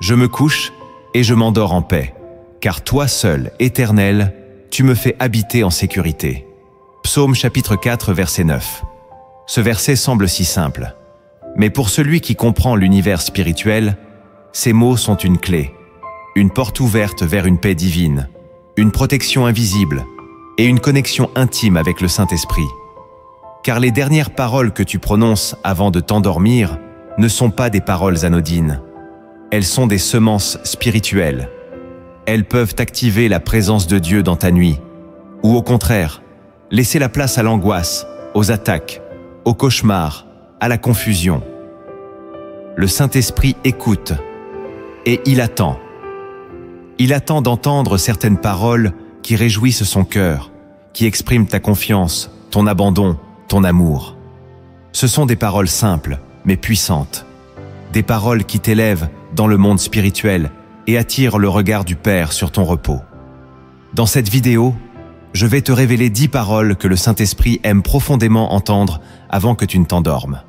Je me couche et je m'endors en paix, car toi seul, Éternel, tu me fais habiter en sécurité. Psaume chapitre 4, verset 9. Ce verset semble si simple, mais pour celui qui comprend l'univers spirituel, ces mots sont une clé, une porte ouverte vers une paix divine, une protection invisible et une connexion intime avec le Saint-Esprit. Car les dernières paroles que tu prononces avant de t'endormir ne sont pas des paroles anodines. Elles sont des semences spirituelles. Elles peuvent activer la présence de Dieu dans ta nuit, ou au contraire, laisser la place à l'angoisse, aux attaques, aux cauchemars, à la confusion. Le Saint-Esprit écoute et il attend. Il attend d'entendre certaines paroles qui réjouissent son cœur, qui expriment ta confiance, ton abandon, ton amour. Ce sont des paroles simples, mais puissantes. Des paroles qui t'élèvent dans le monde spirituel et attirent le regard du Père sur ton repos. Dans cette vidéo, je vais te révéler 10 paroles que le Saint-Esprit aime profondément entendre avant que tu ne t'endormes.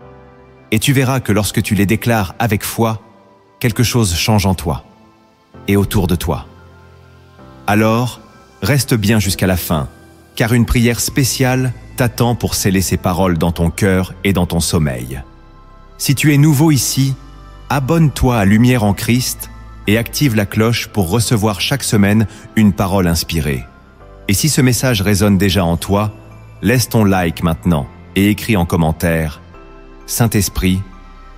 Et tu verras que lorsque tu les déclares avec foi, quelque chose change en toi et autour de toi. Alors, reste bien jusqu'à la fin, car une prière spéciale t'attend pour sceller ces paroles dans ton cœur et dans ton sommeil. Si tu es nouveau ici, abonne-toi à Lumière en Christ et active la cloche pour recevoir chaque semaine une parole inspirée. Et si ce message résonne déjà en toi, laisse ton like maintenant et écris en commentaire « Saint-Esprit,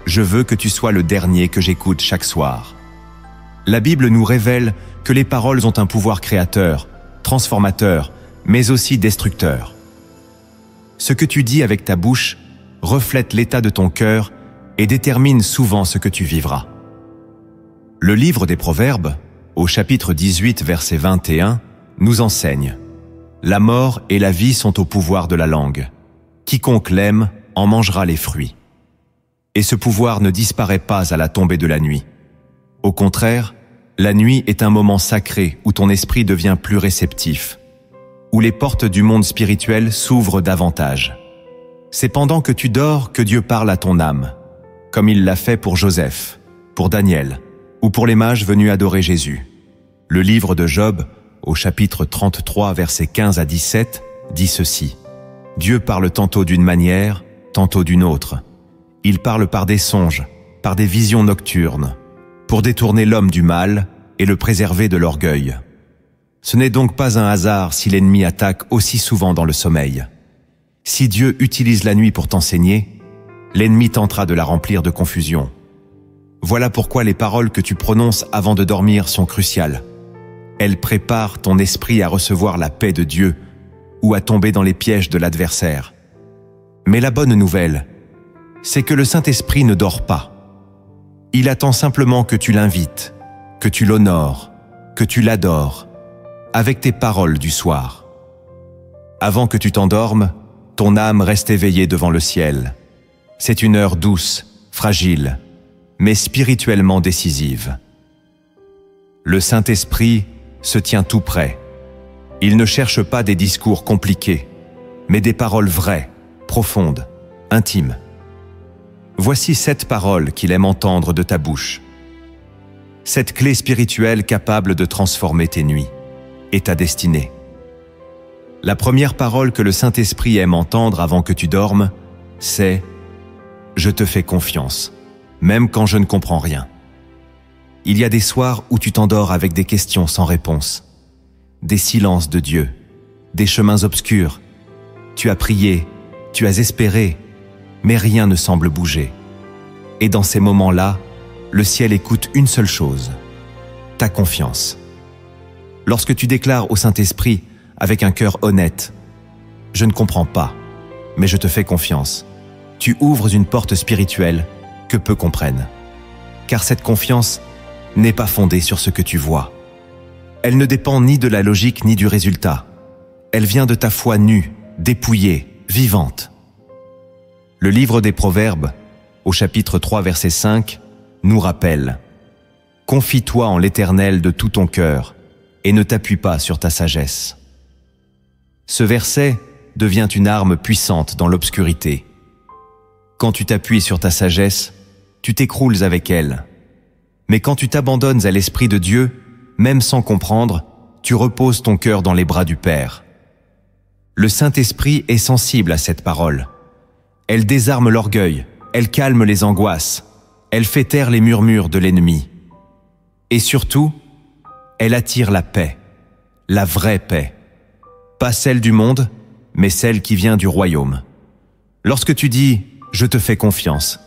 je veux que tu sois le dernier que j'écoute chaque soir ». La Bible nous révèle que les paroles ont un pouvoir créateur, transformateur, mais aussi destructeur. Ce que tu dis avec ta bouche reflète l'état de ton cœur et détermine souvent ce que tu vivras. Le livre des Proverbes, au chapitre 18, verset 21, nous enseigne « La mort et la vie sont au pouvoir de la langue. Quiconque l'aime en mangera les fruits. » Et ce pouvoir ne disparaît pas à la tombée de la nuit. Au contraire, la nuit est un moment sacré où ton esprit devient plus réceptif, où les portes du monde spirituel s'ouvrent davantage. C'est pendant que tu dors que Dieu parle à ton âme, comme il l'a fait pour Joseph, pour Daniel, ou pour les mages venus adorer Jésus. Le livre de Job, au chapitre 33, versets 15 à 17, dit ceci. « Dieu parle tantôt d'une manière, tantôt d'une autre. Il parle par des songes, par des visions nocturnes, pour détourner l'homme du mal et le préserver de l'orgueil. Ce n'est donc pas un hasard si l'ennemi attaque aussi souvent dans le sommeil. Si Dieu utilise la nuit pour t'enseigner, l'ennemi tentera de la remplir de confusion. Voilà pourquoi les paroles que tu prononces avant de dormir sont cruciales. Elles préparent ton esprit à recevoir la paix de Dieu ou à tomber dans les pièges de l'adversaire. Mais la bonne nouvelle, c'est que le Saint-Esprit ne dort pas. Il attend simplement que tu l'invites, que tu l'honores, que tu l'adores, avec tes paroles du soir. Avant que tu t'endormes, ton âme reste éveillée devant le ciel. C'est une heure douce, fragile, mais spirituellement décisive. Le Saint-Esprit se tient tout près. Il ne cherche pas des discours compliqués, mais des paroles vraies, profondes, intimes. Voici 7 paroles qu'il aime entendre de ta bouche. Cette clé spirituelle capable de transformer tes nuits et ta destinée. La première parole que le Saint-Esprit aime entendre avant que tu dormes, c'est « Je te fais confiance, même quand je ne comprends rien ». Il y a des soirs où tu t'endors avec des questions sans réponse, des silences de Dieu, des chemins obscurs. Tu as prié, tu as espéré, mais rien ne semble bouger. Et dans ces moments-là, le ciel écoute une seule chose, ta confiance. Lorsque tu déclares au Saint-Esprit, avec un cœur honnête, « Je ne comprends pas, mais je te fais confiance », tu ouvres une porte spirituelle que peu comprennent. Car cette confiance n'est pas fondée sur ce que tu vois. Elle ne dépend ni de la logique ni du résultat. Elle vient de ta foi nue, dépouillée, vivante. Le livre des Proverbes, au chapitre 3, verset 5, nous rappelle « Confie-toi en l'Éternel de tout ton cœur et ne t'appuie pas sur ta sagesse. » Ce verset devient une arme puissante dans l'obscurité. Quand tu t'appuies sur ta sagesse, tu t'écroules avec elle. Mais quand tu t'abandonnes à l'Esprit de Dieu, même sans comprendre, tu reposes ton cœur dans les bras du Père. Le Saint-Esprit est sensible à cette parole. Elle désarme l'orgueil, elle calme les angoisses, elle fait taire les murmures de l'ennemi. Et surtout, elle attire la paix, la vraie paix. Pas celle du monde, mais celle qui vient du royaume. Lorsque tu dis « je te fais confiance »,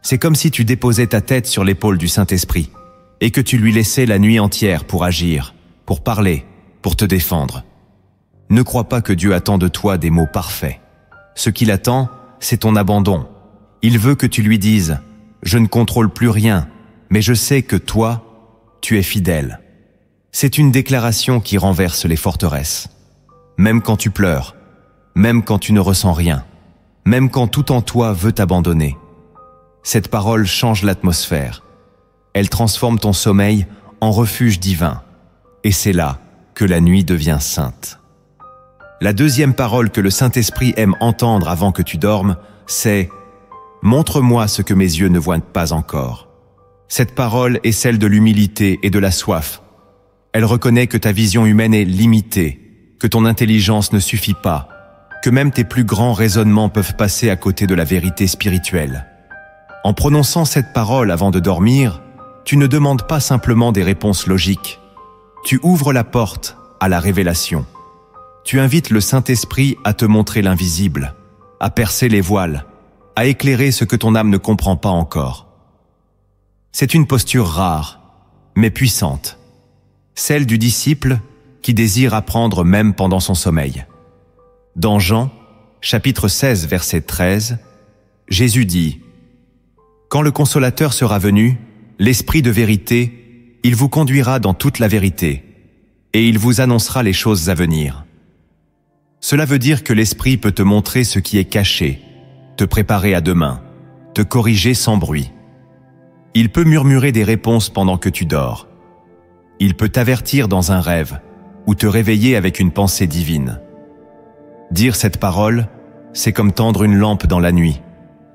c'est comme si tu déposais ta tête sur l'épaule du Saint-Esprit et que tu lui laissais la nuit entière pour agir, pour parler, pour te défendre. Ne crois pas que Dieu attend de toi des mots parfaits. Ce qu'il attend, c'est ton abandon. Il veut que tu lui dises « je ne contrôle plus rien, mais je sais que toi, tu es fidèle ». C'est une déclaration qui renverse les forteresses. Même quand tu pleures, même quand tu ne ressens rien, même quand tout en toi veut t'abandonner. Cette parole change l'atmosphère. Elle transforme ton sommeil en refuge divin. Et c'est là que la nuit devient sainte. La deuxième parole que le Saint-Esprit aime entendre avant que tu dormes, c'est « Montre-moi ce que mes yeux ne voient pas encore ». Cette parole est celle de l'humilité et de la soif. Elle reconnaît que ta vision humaine est limitée, que ton intelligence ne suffit pas, que même tes plus grands raisonnements peuvent passer à côté de la vérité spirituelle. En prononçant cette parole avant de dormir, tu ne demandes pas simplement des réponses logiques. Tu ouvres la porte à la révélation. Tu invites le Saint-Esprit à te montrer l'invisible, à percer les voiles, à éclairer ce que ton âme ne comprend pas encore. C'est une posture rare, mais puissante, celle du disciple qui désire apprendre même pendant son sommeil. Dans Jean, chapitre 16, verset 13, Jésus dit « Quand le Consolateur sera venu, l'Esprit de vérité, il vous conduira dans toute la vérité, et il vous annoncera les choses à venir. » Cela veut dire que l'Esprit peut te montrer ce qui est caché, te préparer à demain, te corriger sans bruit. Il peut murmurer des réponses pendant que tu dors. Il peut t'avertir dans un rêve, ou te réveiller avec une pensée divine. Dire cette parole, c'est comme tendre une lampe dans la nuit.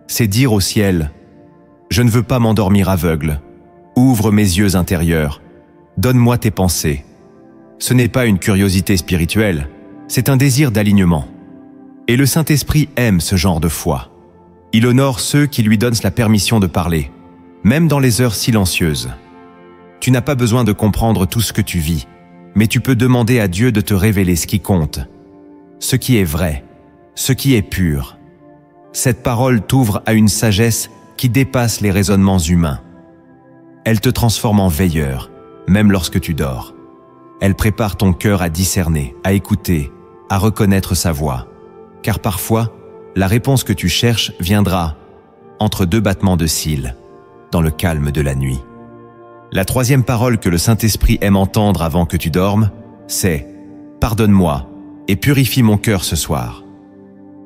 C'est dire au ciel « Je ne veux pas m'endormir aveugle. Ouvre mes yeux intérieurs. Donne-moi tes pensées. » Ce n'est pas une curiosité spirituelle, c'est un désir d'alignement. Et le Saint-Esprit aime ce genre de foi. Il honore ceux qui lui donnent la permission de parler, même dans les heures silencieuses. Tu n'as pas besoin de comprendre tout ce que tu vis, mais tu peux demander à Dieu de te révéler ce qui compte, ce qui est vrai, ce qui est pur. Cette parole t'ouvre à une sagesse qui dépasse les raisonnements humains. Elle te transforme en veilleur, même lorsque tu dors. Elle prépare ton cœur à discerner, à écouter, à reconnaître sa voix. Car parfois, la réponse que tu cherches viendra entre deux battements de cils, dans le calme de la nuit. La troisième parole que le Saint-Esprit aime entendre avant que tu dormes, c'est « Pardonne-moi et purifie mon cœur ce soir ».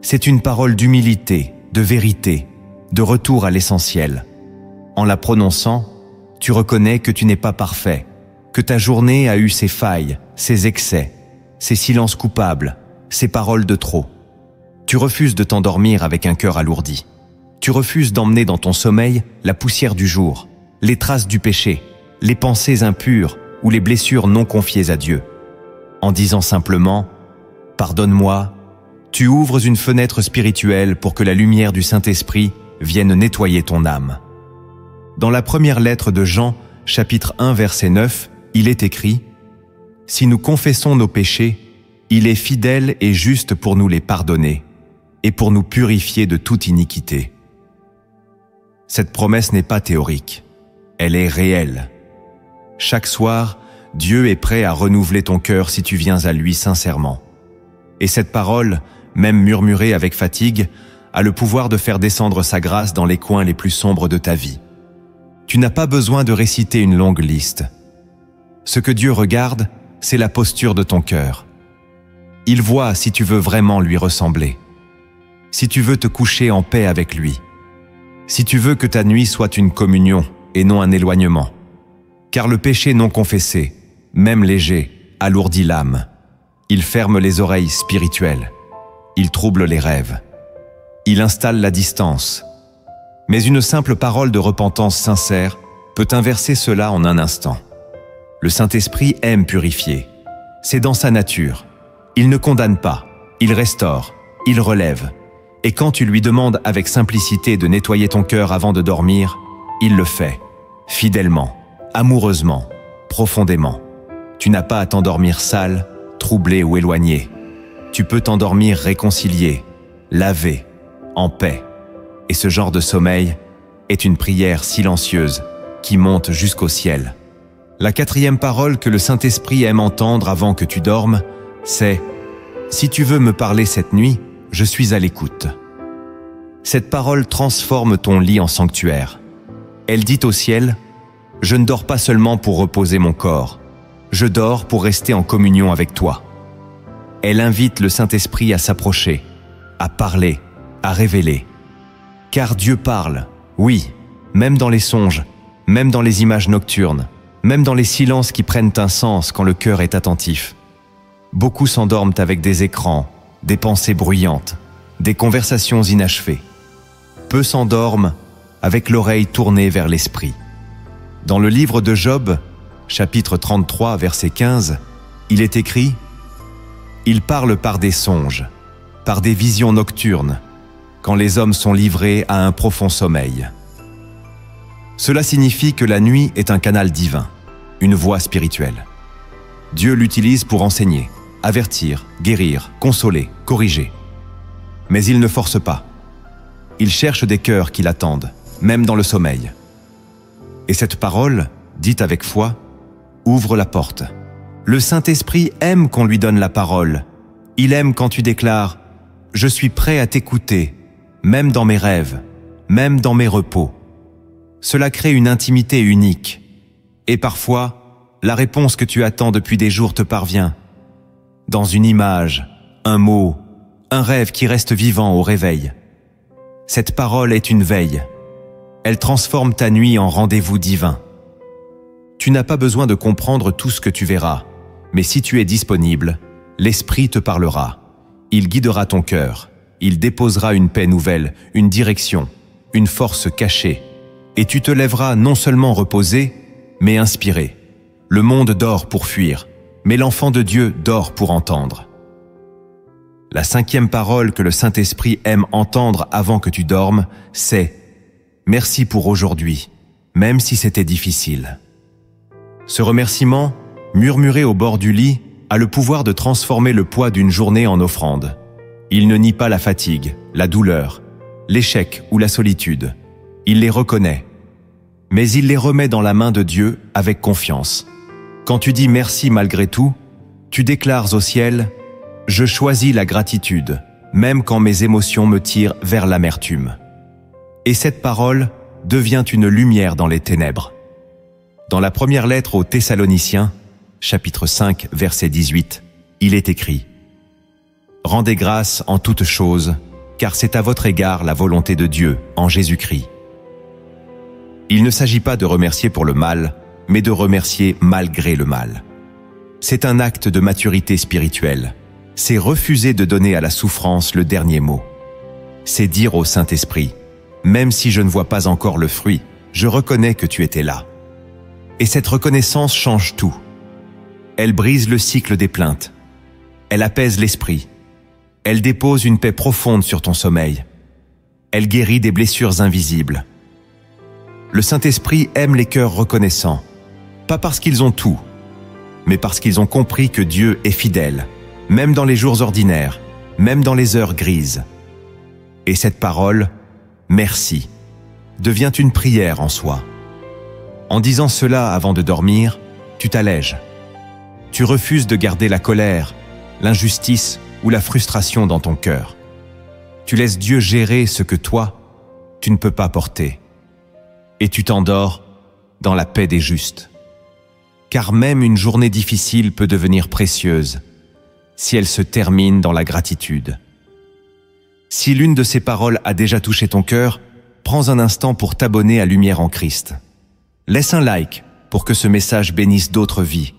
C'est une parole d'humilité, de vérité, de retour à l'essentiel. En la prononçant, tu reconnais que tu n'es pas parfait, que ta journée a eu ses failles, ses excès, ses silences coupables, ses paroles de trop. Tu refuses de t'endormir avec un cœur alourdi. Tu refuses d'emmener dans ton sommeil la poussière du jour, les traces du péché, les pensées impures ou les blessures non confiées à Dieu. En disant simplement « Pardonne-moi », tu ouvres une fenêtre spirituelle pour que la lumière du Saint-Esprit vienne nettoyer ton âme. Dans la première lettre de Jean, chapitre 1, verset 9, il est écrit « Si nous confessons nos péchés, il est fidèle et juste pour nous les pardonner et pour nous purifier de toute iniquité. » Cette promesse n'est pas théorique, elle est réelle. Chaque soir, Dieu est prêt à renouveler ton cœur si tu viens à lui sincèrement. Et cette parole, même murmurée avec fatigue, a le pouvoir de faire descendre sa grâce dans les coins les plus sombres de ta vie. Tu n'as pas besoin de réciter une longue liste. Ce que Dieu regarde, c'est la posture de ton cœur. Il voit si tu veux vraiment lui ressembler, si tu veux te coucher en paix avec lui, si tu veux que ta nuit soit une communion et non un éloignement. Car le péché non confessé, même léger, alourdit l'âme. Il ferme les oreilles spirituelles. Il trouble les rêves. Il installe la distance. Mais une simple parole de repentance sincère peut inverser cela en un instant. Le Saint-Esprit aime purifier. C'est dans sa nature. Il ne condamne pas, il restaure, il relève. Et quand tu lui demandes avec simplicité de nettoyer ton cœur avant de dormir, il le fait, fidèlement, amoureusement, profondément. Tu n'as pas à t'endormir sale, troublé ou éloigné. Tu peux t'endormir réconcilié, lavé, en paix. Et ce genre de sommeil est une prière silencieuse qui monte jusqu'au ciel. La quatrième parole que le Saint-Esprit aime entendre avant que tu dormes, c'est « Si tu veux me parler cette nuit, je suis à l'écoute ». Cette parole transforme ton lit en sanctuaire. Elle dit au ciel « Je ne dors pas seulement pour reposer mon corps, je dors pour rester en communion avec toi ». Elle invite le Saint-Esprit à s'approcher, à parler, à révéler. Car Dieu parle, oui, même dans les songes, même dans les images nocturnes, même dans les silences qui prennent un sens quand le cœur est attentif. Beaucoup s'endorment avec des écrans, des pensées bruyantes, des conversations inachevées. Peu s'endorment avec l'oreille tournée vers l'esprit. Dans le livre de Job, chapitre 33, verset 15, il est écrit « Il parle par des songes, par des visions nocturnes, quand les hommes sont livrés à un profond sommeil. » Cela signifie que la nuit est un canal divin, une voie spirituelle. Dieu l'utilise pour enseigner, avertir, guérir, consoler, corriger. Mais il ne force pas. Il cherche des cœurs qui l'attendent, même dans le sommeil. Et cette parole, dite avec foi, ouvre la porte. Le Saint-Esprit aime qu'on lui donne la parole. Il aime quand tu déclares « Je suis prêt à t'écouter, même dans mes rêves, même dans mes repos ». Cela crée une intimité unique. Et parfois, la réponse que tu attends depuis des jours te parvient. Dans une image, un mot, un rêve qui reste vivant au réveil. Cette parole est une veille. Elle transforme ta nuit en rendez-vous divin. Tu n'as pas besoin de comprendre tout ce que tu verras, mais si tu es disponible, l'Esprit te parlera. Il guidera ton cœur. Il déposera une paix nouvelle, une direction, une force cachée. Et tu te lèveras non seulement reposé, mais inspiré. Le monde dort pour fuir, mais l'enfant de Dieu dort pour entendre. La cinquième parole que le Saint-Esprit aime entendre avant que tu dormes, c'est « Merci pour aujourd'hui, même si c'était difficile ». Ce remerciement, murmuré au bord du lit, a le pouvoir de transformer le poids d'une journée en offrande. Il ne nie pas la fatigue, la douleur, l'échec ou la solitude. Il les reconnaît, mais il les remet dans la main de Dieu avec confiance. Quand tu dis merci malgré tout, tu déclares au ciel « Je choisis la gratitude, même quand mes émotions me tirent vers l'amertume ». Et cette parole devient une lumière dans les ténèbres. Dans la première lettre aux Thessaloniciens, chapitre 5, verset 18, il est écrit « Rendez grâce en toutes choses, car c'est à votre égard la volonté de Dieu en Jésus-Christ. » Il ne s'agit pas de remercier pour le mal, mais de remercier malgré le mal. C'est un acte de maturité spirituelle. C'est refuser de donner à la souffrance le dernier mot. C'est dire au Saint-Esprit, même si je ne vois pas encore le fruit, je reconnais que tu étais là. Et cette reconnaissance change tout. Elle brise le cycle des plaintes. Elle apaise l'esprit. Elle dépose une paix profonde sur ton sommeil. Elle guérit des blessures invisibles. Le Saint-Esprit aime les cœurs reconnaissants, pas parce qu'ils ont tout, mais parce qu'ils ont compris que Dieu est fidèle, même dans les jours ordinaires, même dans les heures grises. Et cette parole, merci, devient une prière en soi. En disant cela avant de dormir, tu t'allèges. Tu refuses de garder la colère, l'injustice ou la frustration dans ton cœur. Tu laisses Dieu gérer ce que toi, tu ne peux pas porter. Et tu t'endors dans la paix des justes. Car même une journée difficile peut devenir précieuse si elle se termine dans la gratitude. Si l'une de ces paroles a déjà touché ton cœur, prends un instant pour t'abonner à Lumière en Christ. Laisse un like pour que ce message bénisse d'autres vies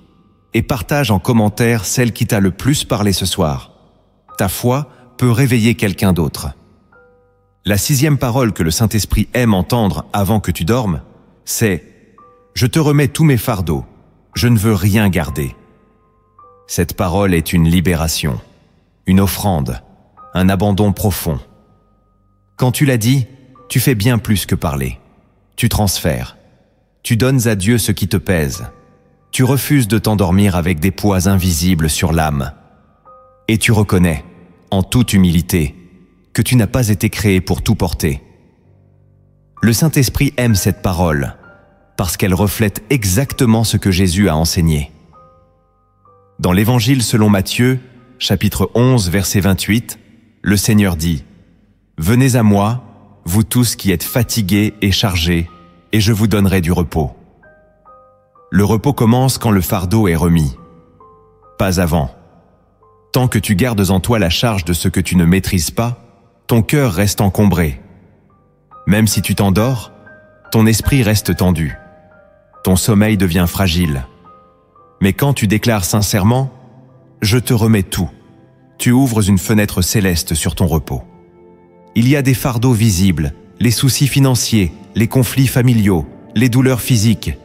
et partage en commentaire celle qui t'a le plus parlé ce soir. Ta foi peut réveiller quelqu'un d'autre. La sixième parole que le Saint-Esprit aime entendre avant que tu dormes, c'est Je te remets tous mes fardeaux. Je ne veux rien garder. Cette parole est une libération, une offrande, un abandon profond. Quand tu l'as dit, tu fais bien plus que parler. Tu transfères. Tu donnes à Dieu ce qui te pèse. Tu refuses de t'endormir avec des poids invisibles sur l'âme. Et tu reconnais, en toute humilité, que tu n'as pas été créé pour tout porter. Le Saint-Esprit aime cette parole, parce qu'elle reflète exactement ce que Jésus a enseigné. Dans l'Évangile selon Matthieu, chapitre 11, verset 28, le Seigneur dit « Venez à moi, vous tous qui êtes fatigués et chargés, et je vous donnerai du repos. » Le repos commence quand le fardeau est remis, pas avant. Tant que tu gardes en toi la charge de ce que tu ne maîtrises pas, ton cœur reste encombré. Même si tu t'endors, ton esprit reste tendu. Ton sommeil devient fragile. Mais quand tu déclares sincèrement « Je te remets tout », tu ouvres une fenêtre céleste sur ton repos. Il y a des fardeaux visibles, les soucis financiers, les conflits familiaux, les douleurs physiques.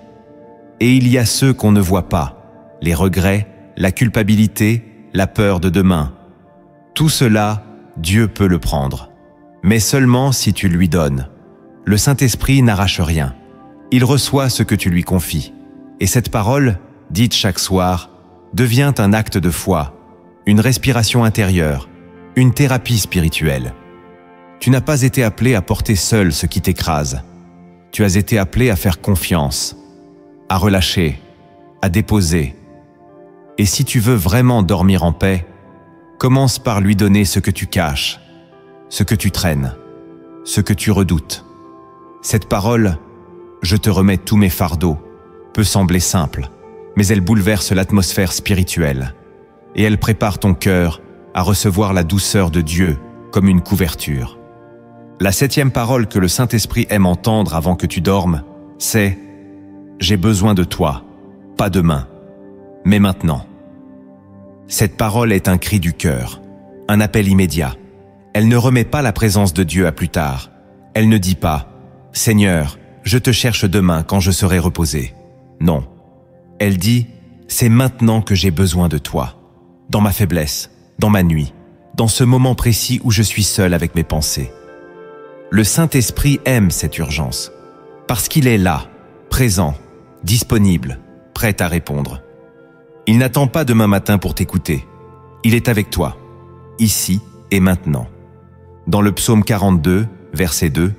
Et il y a ceux qu'on ne voit pas, les regrets, la culpabilité, la peur de demain. Tout cela, Dieu peut le prendre. Mais seulement si tu lui donnes. Le Saint-Esprit n'arrache rien. Il reçoit ce que tu lui confies. Et cette parole, dite chaque soir, devient un acte de foi, une respiration intérieure, une thérapie spirituelle. Tu n'as pas été appelé à porter seul ce qui t'écrase. Tu as été appelé à faire confiance, à relâcher, à déposer. Et si tu veux vraiment dormir en paix, commence par lui donner ce que tu caches, ce que tu traînes, ce que tu redoutes. Cette parole, « Je te remets tous mes fardeaux », peut sembler simple, mais elle bouleverse l'atmosphère spirituelle et elle prépare ton cœur à recevoir la douceur de Dieu comme une couverture. La 7e parole que le Saint-Esprit aime entendre avant que tu dormes, c'est « J'ai besoin de toi, pas demain, mais maintenant ». Cette parole est un cri du cœur, un appel immédiat. Elle ne remet pas la présence de Dieu à plus tard. Elle ne dit pas « Seigneur, je te cherche demain quand je serai reposé ». Non. Elle dit « C'est maintenant que j'ai besoin de toi, dans ma faiblesse, dans ma nuit, dans ce moment précis où je suis seul avec mes pensées ». Le Saint-Esprit aime cette urgence, parce qu'il est là, présent, disponible, prêt à répondre. Il n'attend pas demain matin pour t'écouter. Il est avec toi, ici et maintenant. Dans le psaume 42, verset 2,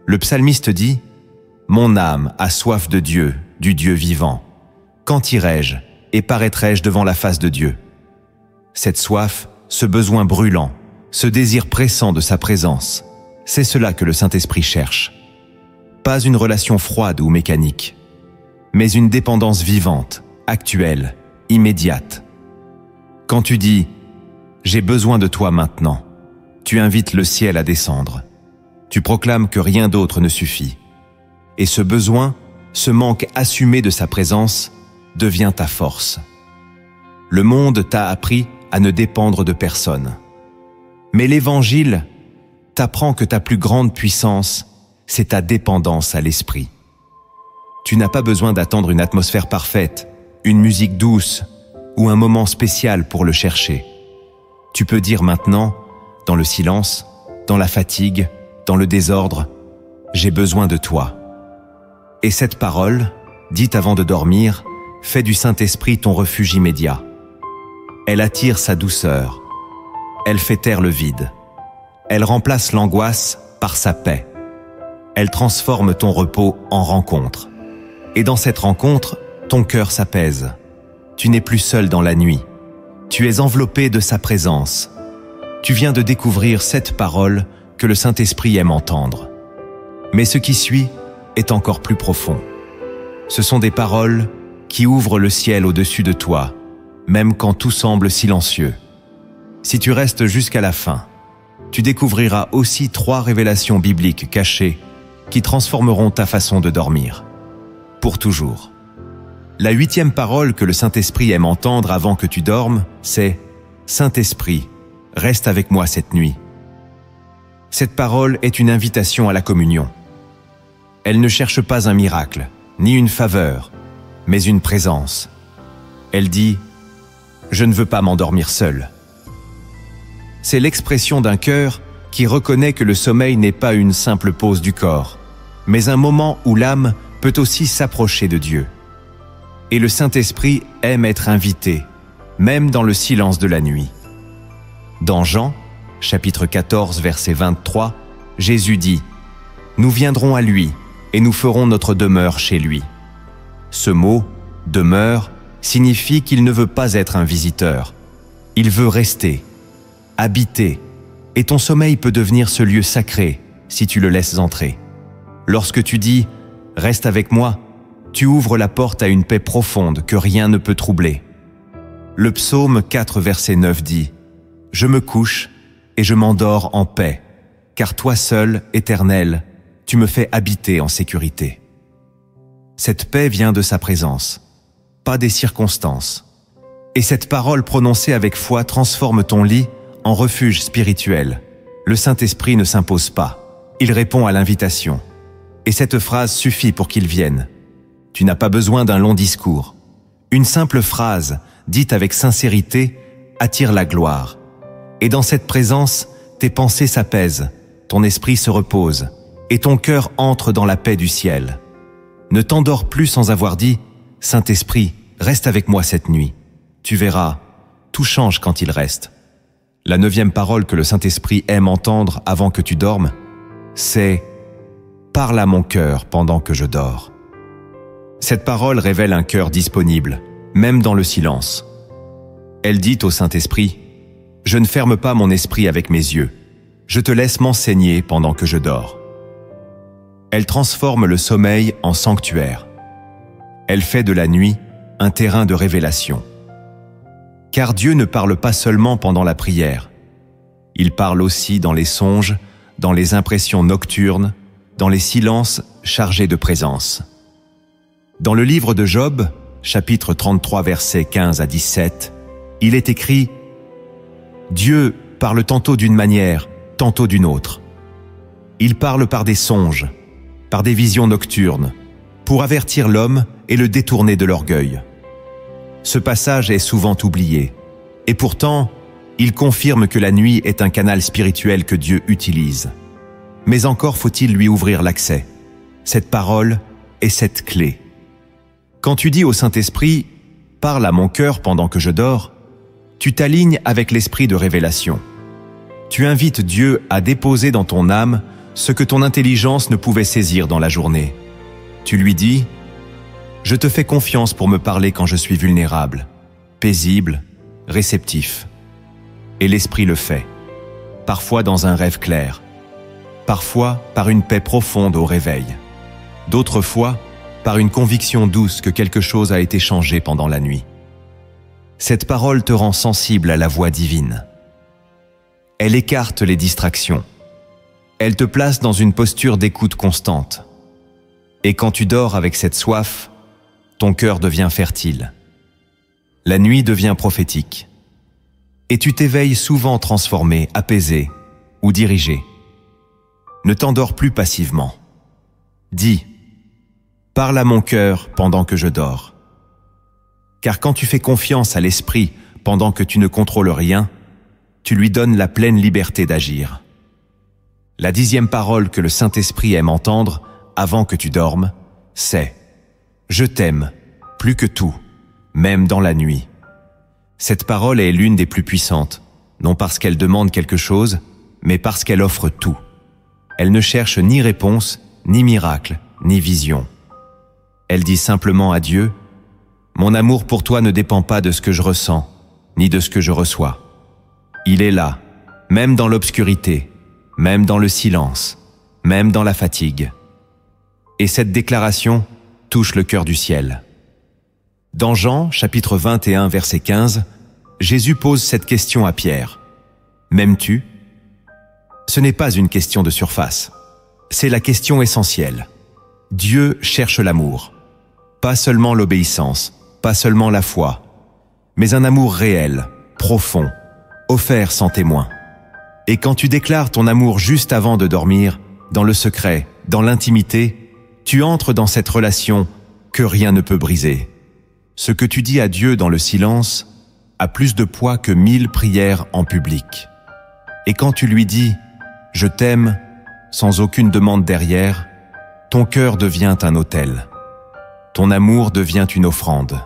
le psalmiste dit « Mon âme a soif de Dieu, du Dieu vivant. Quand irai-je et paraîtrai-je devant la face de Dieu ?» Cette soif, ce besoin brûlant, ce désir pressant de sa présence, c'est cela que le Saint-Esprit cherche. Pas une relation froide ou mécanique, mais une dépendance vivante, actuelle, immédiate. Quand tu dis « J'ai besoin de toi maintenant », tu invites le ciel à descendre. Tu proclames que rien d'autre ne suffit. Et ce besoin, ce manque assumé de sa présence, devient ta force. Le monde t'a appris à ne dépendre de personne. Mais l'Évangile t'apprend que ta plus grande puissance, c'est ta dépendance à l'Esprit. Tu n'as pas besoin d'attendre une atmosphère parfaite, une musique douce ou un moment spécial pour le chercher. Tu peux dire maintenant, dans le silence, dans la fatigue, dans le désordre, « J'ai besoin de toi ». Et cette parole, dite avant de dormir, fait du Saint-Esprit ton refuge immédiat. Elle attire sa douceur. Elle fait taire le vide. Elle remplace l'angoisse par sa paix. Elle transforme ton repos en rencontre. Et dans cette rencontre, ton cœur s'apaise. Tu n'es plus seul dans la nuit. Tu es enveloppé de sa présence. Tu viens de découvrir cette parole que le Saint-Esprit aime entendre. Mais ce qui suit est encore plus profond. Ce sont des paroles qui ouvrent le ciel au-dessus de toi, même quand tout semble silencieux. Si tu restes jusqu'à la fin, tu découvriras aussi 3 révélations bibliques cachées qui transformeront ta façon de dormir. Pour toujours. La 8e parole que le Saint-Esprit aime entendre avant que tu dormes, c'est « Saint-Esprit, reste avec moi cette nuit ». Cette parole est une invitation à la communion. Elle ne cherche pas un miracle, ni une faveur, mais une présence. Elle dit « Je ne veux pas m'endormir seule ». C'est l'expression d'un cœur qui reconnaît que le sommeil n'est pas une simple pause du corps, mais un moment où l'âme peut aussi s'approcher de Dieu. Et le Saint-Esprit aime être invité, même dans le silence de la nuit. Dans Jean, chapitre 14, verset 23, Jésus dit « Nous viendrons à lui et nous ferons notre demeure chez lui ». Ce mot « demeure » signifie qu'il ne veut pas être un visiteur. Il veut rester, habiter, et ton sommeil peut devenir ce lieu sacré si tu le laisses entrer. Lorsque tu dis « Reste avec moi », tu ouvres la porte à une paix profonde que rien ne peut troubler. Le psaume 4, verset 9 dit « Je me couche et je m'endors en paix, car toi seul, Éternel, tu me fais habiter en sécurité. » Cette paix vient de sa présence, pas des circonstances. Et cette parole prononcée avec foi transforme ton lit en refuge spirituel. Le Saint-Esprit ne s'impose pas, il répond à l'invitation. Et cette phrase suffit pour qu'il vienne. Tu n'as pas besoin d'un long discours. Une simple phrase, dite avec sincérité, attire la gloire. Et dans cette présence, tes pensées s'apaisent, ton esprit se repose, et ton cœur entre dans la paix du ciel. Ne t'endors plus sans avoir dit « Saint-Esprit, reste avec moi cette nuit ». Tu verras, tout change quand il reste. La 9e parole que le Saint-Esprit aime entendre avant que tu dormes, c'est « Parle à mon cœur pendant que je dors ». Cette parole révèle un cœur disponible, même dans le silence. Elle dit au Saint-Esprit « Je ne ferme pas mon esprit avec mes yeux, je te laisse m'enseigner pendant que je dors ». Elle transforme le sommeil en sanctuaire. Elle fait de la nuit un terrain de révélation. Car Dieu ne parle pas seulement pendant la prière. Il parle aussi dans les songes, dans les impressions nocturnes, dans les silences chargés de présence. Dans le livre de Job, chapitre 33, versets 15 à 17, il est écrit « Dieu parle tantôt d'une manière, tantôt d'une autre. Il parle par des songes, par des visions nocturnes, pour avertir l'homme et le détourner de l'orgueil. » Ce passage est souvent oublié, et pourtant, il confirme que la nuit est un canal spirituel que Dieu utilise. Mais encore faut-il lui ouvrir l'accès, cette parole est cette clé. Quand tu dis au Saint-Esprit « Parle à mon cœur pendant que je dors », tu t'alignes avec l'esprit de révélation. Tu invites Dieu à déposer dans ton âme ce que ton intelligence ne pouvait saisir dans la journée. Tu lui dis « Je te fais confiance pour me parler quand je suis vulnérable, paisible, réceptif. » Et l'Esprit le fait, parfois dans un rêve clair, parfois par une paix profonde au réveil, d'autres fois par une conviction douce que quelque chose a été changé pendant la nuit. Cette parole te rend sensible à la voix divine. Elle écarte les distractions. Elle te place dans une posture d'écoute constante. Et quand tu dors avec cette soif, ton cœur devient fertile. La nuit devient prophétique. Et tu t'éveilles souvent transformé, apaisé ou dirigé. Ne t'endors plus passivement. Dis « Parle à mon cœur pendant que je dors ». Car quand tu fais confiance à l'esprit pendant que tu ne contrôles rien, tu lui donnes la pleine liberté d'agir. La 10e parole que le Saint-Esprit aime entendre avant que tu dormes, c'est « Je t'aime plus que tout, même dans la nuit ». Cette parole est l'une des plus puissantes, non parce qu'elle demande quelque chose, mais parce qu'elle offre tout. Elle ne cherche ni réponse, ni miracle, ni vision. Elle dit simplement à Dieu « Mon amour pour toi ne dépend pas de ce que je ressens, ni de ce que je reçois. Il est là, même dans l'obscurité, même dans le silence, même dans la fatigue. » Et cette déclaration touche le cœur du ciel. Dans Jean, chapitre 21, verset 15, Jésus pose cette question à Pierre. « M'aimes-tu » Ce n'est pas une question de surface. C'est la question essentielle. Dieu cherche l'amour. Pas seulement l'obéissance, pas seulement la foi, mais un amour réel, profond, offert sans témoin. Et quand tu déclares ton amour juste avant de dormir, dans le secret, dans l'intimité, tu entres dans cette relation que rien ne peut briser. Ce que tu dis à Dieu dans le silence a plus de poids que 1000 prières en public. Et quand tu lui dis « Je t'aime » sans aucune demande derrière, ton cœur devient un autel. Ton amour devient une offrande.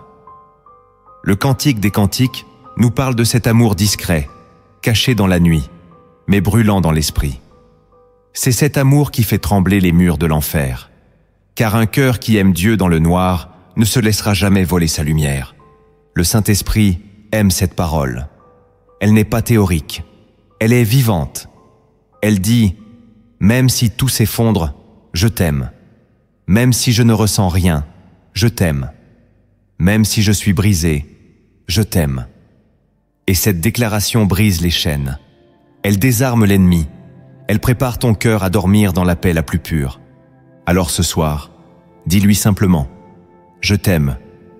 Le Cantique des Cantiques nous parle de cet amour discret, caché dans la nuit, mais brûlant dans l'esprit. C'est cet amour qui fait trembler les murs de l'enfer, car un cœur qui aime Dieu dans le noir ne se laissera jamais voler sa lumière. Le Saint-Esprit aime cette parole. Elle n'est pas théorique, elle est vivante. Elle dit « Même si tout s'effondre, je t'aime. Même si je ne ressens rien, je t'aime. Même si je suis brisé, je t'aime. » Et cette déclaration brise les chaînes. Elle désarme l'ennemi. Elle prépare ton cœur à dormir dans la paix la plus pure. Alors ce soir, dis-lui simplement « Je t'aime,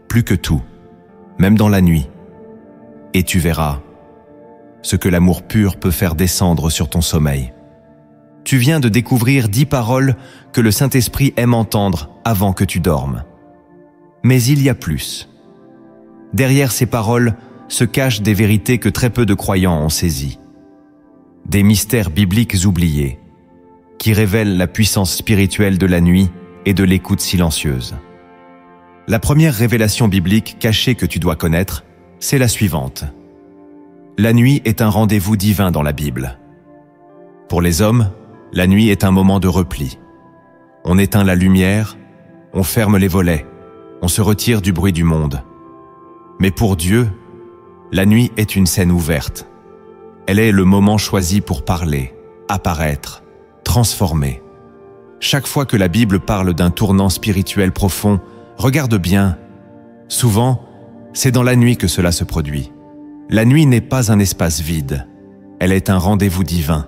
plus que tout, même dans la nuit. » Et tu verras ce que l'amour pur peut faire descendre sur ton sommeil. Tu viens de découvrir 10 paroles que le Saint-Esprit aime entendre avant que tu dormes. Mais il y a plus. Derrière ces paroles se cachent des vérités que très peu de croyants ont saisies. Des mystères bibliques oubliés, qui révèlent la puissance spirituelle de la nuit et de l'écoute silencieuse. La première révélation biblique cachée que tu dois connaître, c'est la suivante. La nuit est un rendez-vous divin dans la Bible. Pour les hommes, la nuit est un moment de repli. On éteint la lumière, on ferme les volets, on se retire du bruit du monde. Mais pour Dieu, la nuit est une scène ouverte. Elle est le moment choisi pour parler, apparaître, transformer. Chaque fois que la Bible parle d'un tournant spirituel profond, regarde bien. Souvent, c'est dans la nuit que cela se produit. La nuit n'est pas un espace vide. Elle est un rendez-vous divin.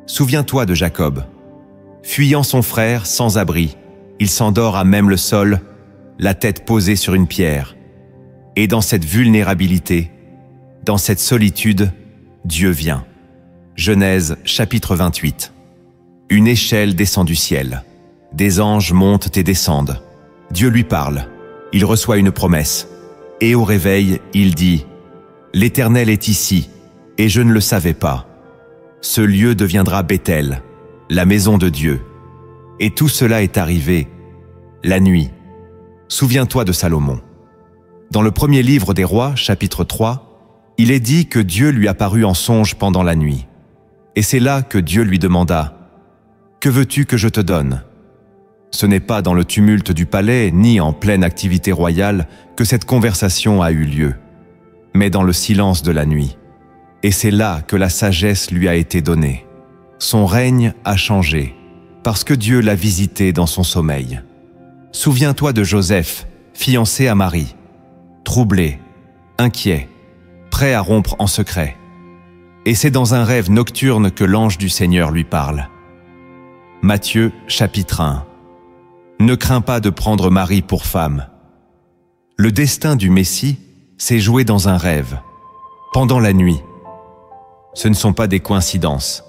Souviens-toi de Jacob. Fuyant son frère sans abri, il s'endort à même le sol, la tête posée sur une pierre. Et dans cette vulnérabilité, dans cette solitude, Dieu vient. Genèse chapitre 28. Une échelle descend du ciel. Des anges montent et descendent. Dieu lui parle. Il reçoit une promesse. Et au réveil, il dit « L'Éternel est ici, et je ne le savais pas. Ce lieu deviendra Béthel, la maison de Dieu. » Et tout cela est arrivé la nuit. Souviens-toi de Salomon. Dans le premier livre des Rois, chapitre 3, il est dit que Dieu lui apparut en songe pendant la nuit. Et c'est là que Dieu lui demanda « Que veux-tu que je te donne ?» Ce n'est pas dans le tumulte du palais, ni en pleine activité royale, que cette conversation a eu lieu, mais dans le silence de la nuit. Et c'est là que la sagesse lui a été donnée. Son règne a changé, parce que Dieu l'a visité dans son sommeil. Souviens-toi de Joseph, fiancé à Marie, troublé, inquiet, prêt à rompre en secret. Et c'est dans un rêve nocturne que l'ange du Seigneur lui parle. Matthieu, chapitre 1. Ne crains pas de prendre Marie pour femme. Le destin du Messie s'est joué dans un rêve, pendant la nuit. Ce ne sont pas des coïncidences.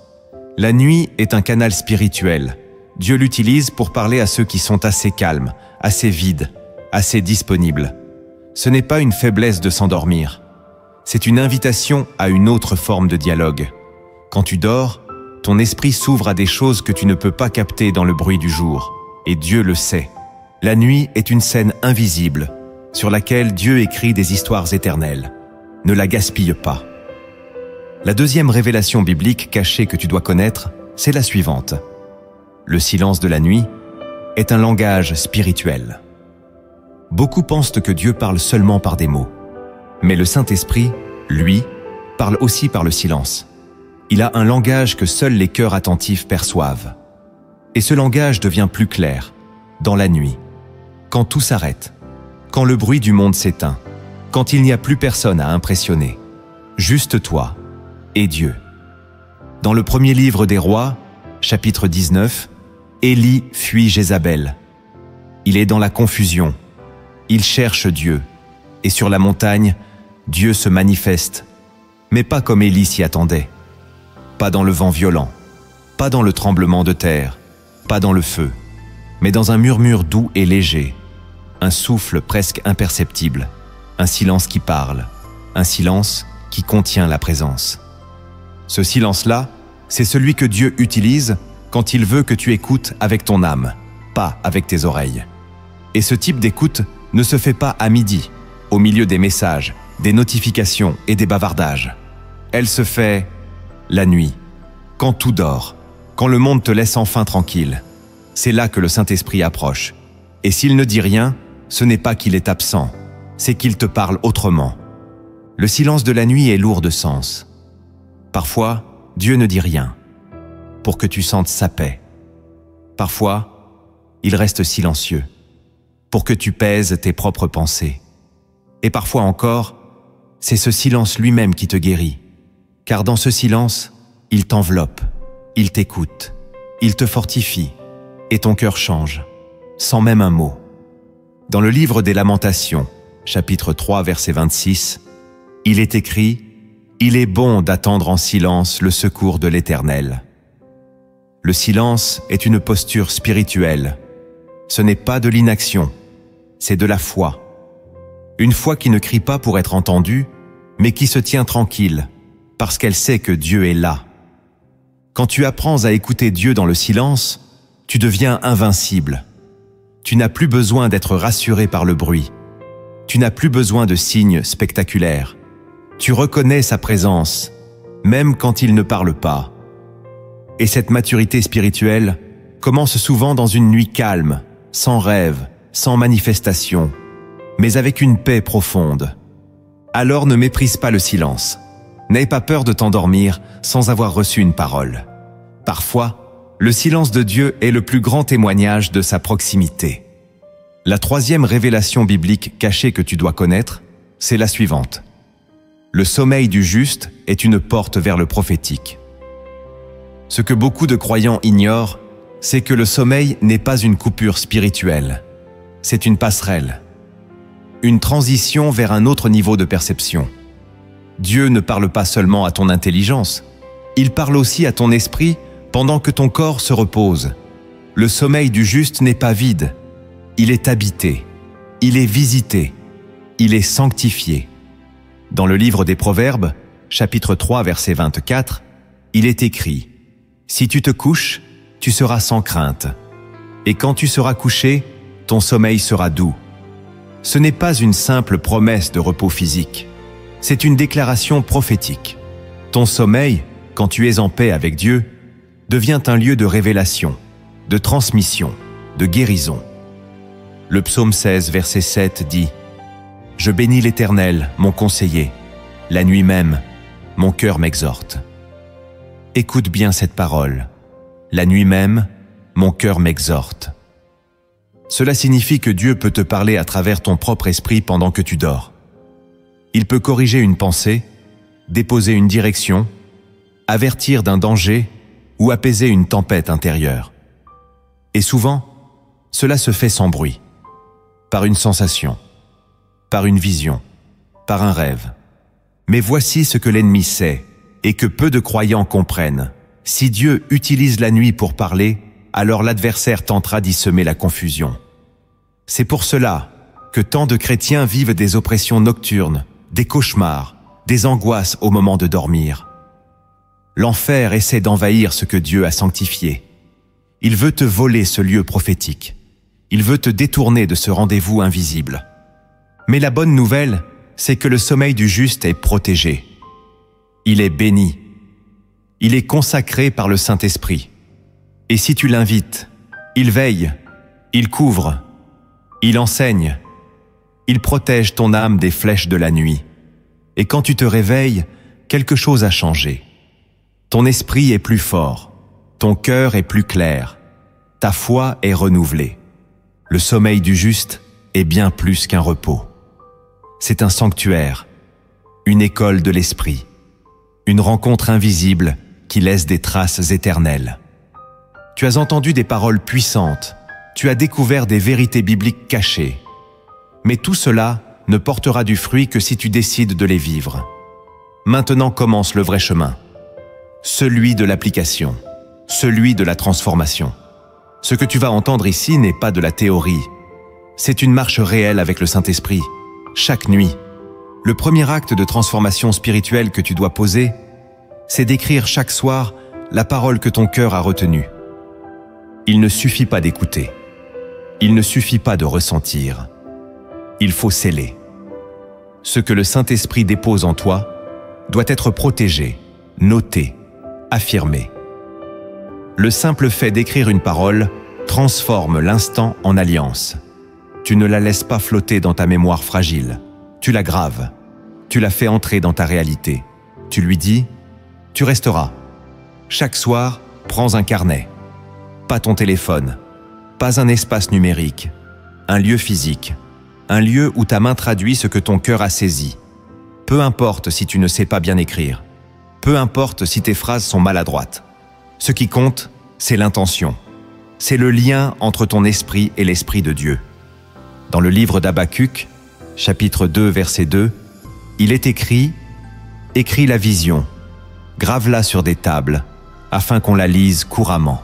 La nuit est un canal spirituel. Dieu l'utilise pour parler à ceux qui sont assez calmes, assez vides, assez disponibles. Ce n'est pas une faiblesse de s'endormir. C'est une invitation à une autre forme de dialogue. Quand tu dors, ton esprit s'ouvre à des choses que tu ne peux pas capter dans le bruit du jour. Et Dieu le sait. La nuit est une scène invisible, sur laquelle Dieu écrit des histoires éternelles. Ne la gaspille pas. La deuxième révélation biblique cachée que tu dois connaître, c'est la suivante. Le silence de la nuit est un langage spirituel. Beaucoup pensent que Dieu parle seulement par des mots. Mais le Saint-Esprit, lui, parle aussi par le silence. Il a un langage que seuls les cœurs attentifs perçoivent. Et ce langage devient plus clair, dans la nuit, quand tout s'arrête, quand le bruit du monde s'éteint, quand il n'y a plus personne à impressionner, juste toi et Dieu. Dans le premier livre des Rois, chapitre 19, Élie fuit Jézabel. Il est dans la confusion, il cherche Dieu, et sur la montagne, Dieu se manifeste, mais pas comme Élie s'y attendait, pas dans le vent violent, pas dans le tremblement de terre, pas dans le feu, mais dans un murmure doux et léger, un souffle presque imperceptible, un silence qui parle, un silence qui contient la présence. Ce silence-là, c'est celui que Dieu utilise quand il veut que tu écoutes avec ton âme, pas avec tes oreilles. Et ce type d'écoute ne se fait pas à midi, au milieu des messages, des notifications et des bavardages. Elle se fait la nuit, quand tout dort, quand le monde te laisse enfin tranquille. C'est là que le Saint-Esprit approche. Et s'il ne dit rien, ce n'est pas qu'il est absent, c'est qu'il te parle autrement. Le silence de la nuit est lourd de sens. Parfois, Dieu ne dit rien, pour que tu sentes sa paix. Parfois, il reste silencieux, pour que tu pèses tes propres pensées. Et parfois encore, c'est ce silence lui-même qui te guérit, car dans ce silence, il t'enveloppe, il t'écoute, il te fortifie, et ton cœur change, sans même un mot. Dans le livre des Lamentations, chapitre 3, verset 26, il est écrit « Il est bon d'attendre en silence le secours de l'Éternel ». Le silence est une posture spirituelle. Ce n'est pas de l'inaction, c'est de la foi. Une foi qui ne crie pas pour être entendue, mais qui se tient tranquille, parce qu'elle sait que Dieu est là. Quand tu apprends à écouter Dieu dans le silence, tu deviens invincible. Tu n'as plus besoin d'être rassuré par le bruit. Tu n'as plus besoin de signes spectaculaires. Tu reconnais sa présence, même quand il ne parle pas. Et cette maturité spirituelle commence souvent dans une nuit calme, sans rêve, sans manifestation, mais avec une paix profonde. Alors ne méprise pas le silence. N'aie pas peur de t'endormir sans avoir reçu une parole. Parfois, le silence de Dieu est le plus grand témoignage de sa proximité. La troisième révélation biblique cachée que tu dois connaître, c'est la suivante. Le sommeil du juste est une porte vers le prophétique. Ce que beaucoup de croyants ignorent, c'est que le sommeil n'est pas une coupure spirituelle. C'est une passerelle. Une transition vers un autre niveau de perception. Dieu ne parle pas seulement à ton intelligence, il parle aussi à ton esprit pendant que ton corps se repose. Le sommeil du juste n'est pas vide, il est habité, il est visité, il est sanctifié. Dans le livre des Proverbes, chapitre 3, verset 24, il est écrit « Si tu te couches, tu seras sans crainte, et quand tu seras couché, ton sommeil sera doux. » Ce n'est pas une simple promesse de repos physique, c'est une déclaration prophétique. Ton sommeil, quand tu es en paix avec Dieu, devient un lieu de révélation, de transmission, de guérison. Le psaume 16, verset 7 dit « Je bénis l'Éternel, mon conseiller. La nuit même, mon cœur m'exhorte. » Écoute bien cette parole. La nuit même, mon cœur m'exhorte. Cela signifie que Dieu peut te parler à travers ton propre esprit pendant que tu dors. Il peut corriger une pensée, déposer une direction, avertir d'un danger ou apaiser une tempête intérieure. Et souvent, cela se fait sans bruit, par une sensation, par une vision, par un rêve. Mais voici ce que l'ennemi sait et que peu de croyants comprennent. Si Dieu utilise la nuit pour parler, alors l'adversaire tentera d'y semer la confusion. C'est pour cela que tant de chrétiens vivent des oppressions nocturnes, des cauchemars, des angoisses au moment de dormir. L'enfer essaie d'envahir ce que Dieu a sanctifié. Il veut te voler ce lieu prophétique. Il veut te détourner de ce rendez-vous invisible. Mais la bonne nouvelle, c'est que le sommeil du juste est protégé. Il est béni. Il est consacré par le Saint-Esprit. Et si tu l'invites, il veille, il couvre, il enseigne, il protège ton âme des flèches de la nuit. Et quand tu te réveilles, quelque chose a changé. Ton esprit est plus fort, ton cœur est plus clair, ta foi est renouvelée. Le sommeil du juste est bien plus qu'un repos. C'est un sanctuaire, une école de l'esprit, une rencontre invisible qui laisse des traces éternelles. Tu as entendu des paroles puissantes, tu as découvert des vérités bibliques cachées. Mais tout cela ne portera du fruit que si tu décides de les vivre. Maintenant commence le vrai chemin. Celui de l'application, celui de la transformation. Ce que tu vas entendre ici n'est pas de la théorie, C'est une marche réelle avec le Saint-Esprit, chaque nuit. Le premier acte de transformation spirituelle que tu dois poser, c'est d'écrire chaque soir la parole que ton cœur a retenue. Il ne suffit pas d'écouter. Il ne suffit pas de ressentir. Il faut sceller. Ce que le Saint-Esprit dépose en toi doit être protégé, noté, affirmé. Le simple fait d'écrire une parole transforme l'instant en alliance. Tu ne la laisses pas flotter dans ta mémoire fragile. Tu la graves. Tu la fais entrer dans ta réalité. Tu lui dis, tu resteras. Chaque soir, prends un carnet. Pas ton téléphone. Pas un espace numérique. Un lieu physique. Un lieu où ta main traduit ce que ton cœur a saisi. Peu importe si tu ne sais pas bien écrire. Peu importe si tes phrases sont maladroites. Ce qui compte, c'est l'intention. C'est le lien entre ton esprit et l'esprit de Dieu. Dans le livre d'Habacuc, chapitre 2, verset 2, il est écrit « Écris la vision, grave-la sur des tables, afin qu'on la lise couramment. »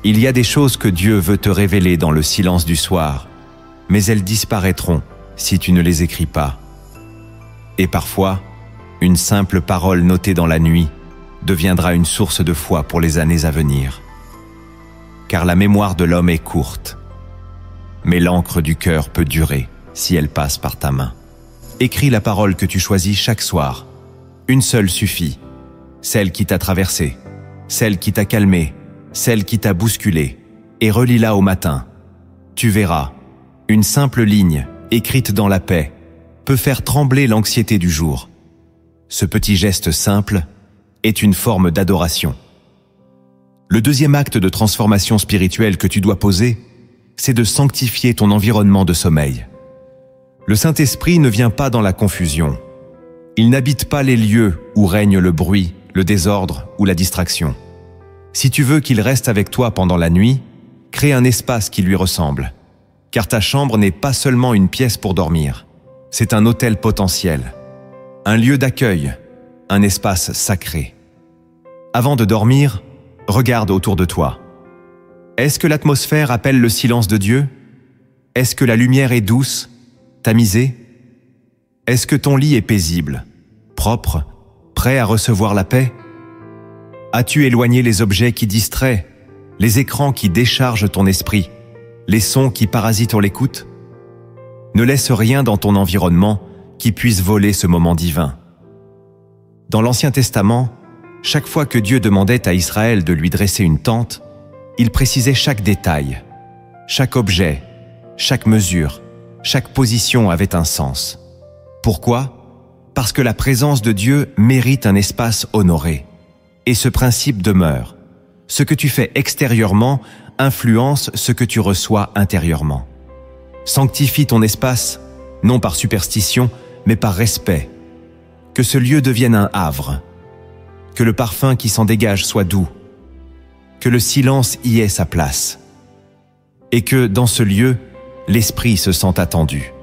Il y a des choses que Dieu veut te révéler dans le silence du soir, mais elles disparaîtront si tu ne les écris pas. Et parfois, une simple parole notée dans la nuit deviendra une source de foi pour les années à venir. Car la mémoire de l'homme est courte, mais l'encre du cœur peut durer si elle passe par ta main. Écris la parole que tu choisis chaque soir. Une seule suffit, celle qui t'a traversé, celle qui t'a calmé, celle qui t'a bousculé, et relis-la au matin. Tu verras, une simple ligne, écrite dans la paix, peut faire trembler l'anxiété du jour. Ce petit geste simple est une forme d'adoration. Le deuxième acte de transformation spirituelle que tu dois poser, c'est de sanctifier ton environnement de sommeil. Le Saint-Esprit ne vient pas dans la confusion. Il n'habite pas les lieux où règne le bruit, le désordre ou la distraction. Si tu veux qu'il reste avec toi pendant la nuit, crée un espace qui lui ressemble. Car ta chambre n'est pas seulement une pièce pour dormir, c'est un hôtel potentiel, un lieu d'accueil, un espace sacré. Avant de dormir, regarde autour de toi. Est-ce que l'atmosphère appelle le silence de Dieu? Est-ce que la lumière est douce, tamisée? Est-ce que ton lit est paisible, propre, prêt à recevoir la paix? As-tu éloigné les objets qui distraient, les écrans qui déchargent ton esprit, les sons qui parasitent l'écoute? Ne laisse rien dans ton environnement qui puisse voler ce moment divin. Dans l'Ancien Testament, chaque fois que Dieu demandait à Israël de lui dresser une tente, il précisait chaque détail, chaque objet, chaque mesure, chaque position avait un sens. Pourquoi? Parce que la présence de Dieu mérite un espace honoré. Et ce principe demeure. Ce que tu fais extérieurement influence ce que tu reçois intérieurement. Sanctifie ton espace, non par superstition, mais par respect. Que ce lieu devienne un havre. Que le parfum qui s'en dégage soit doux. Que le silence y ait sa place. Et que, dans ce lieu, l'esprit se sente attendu.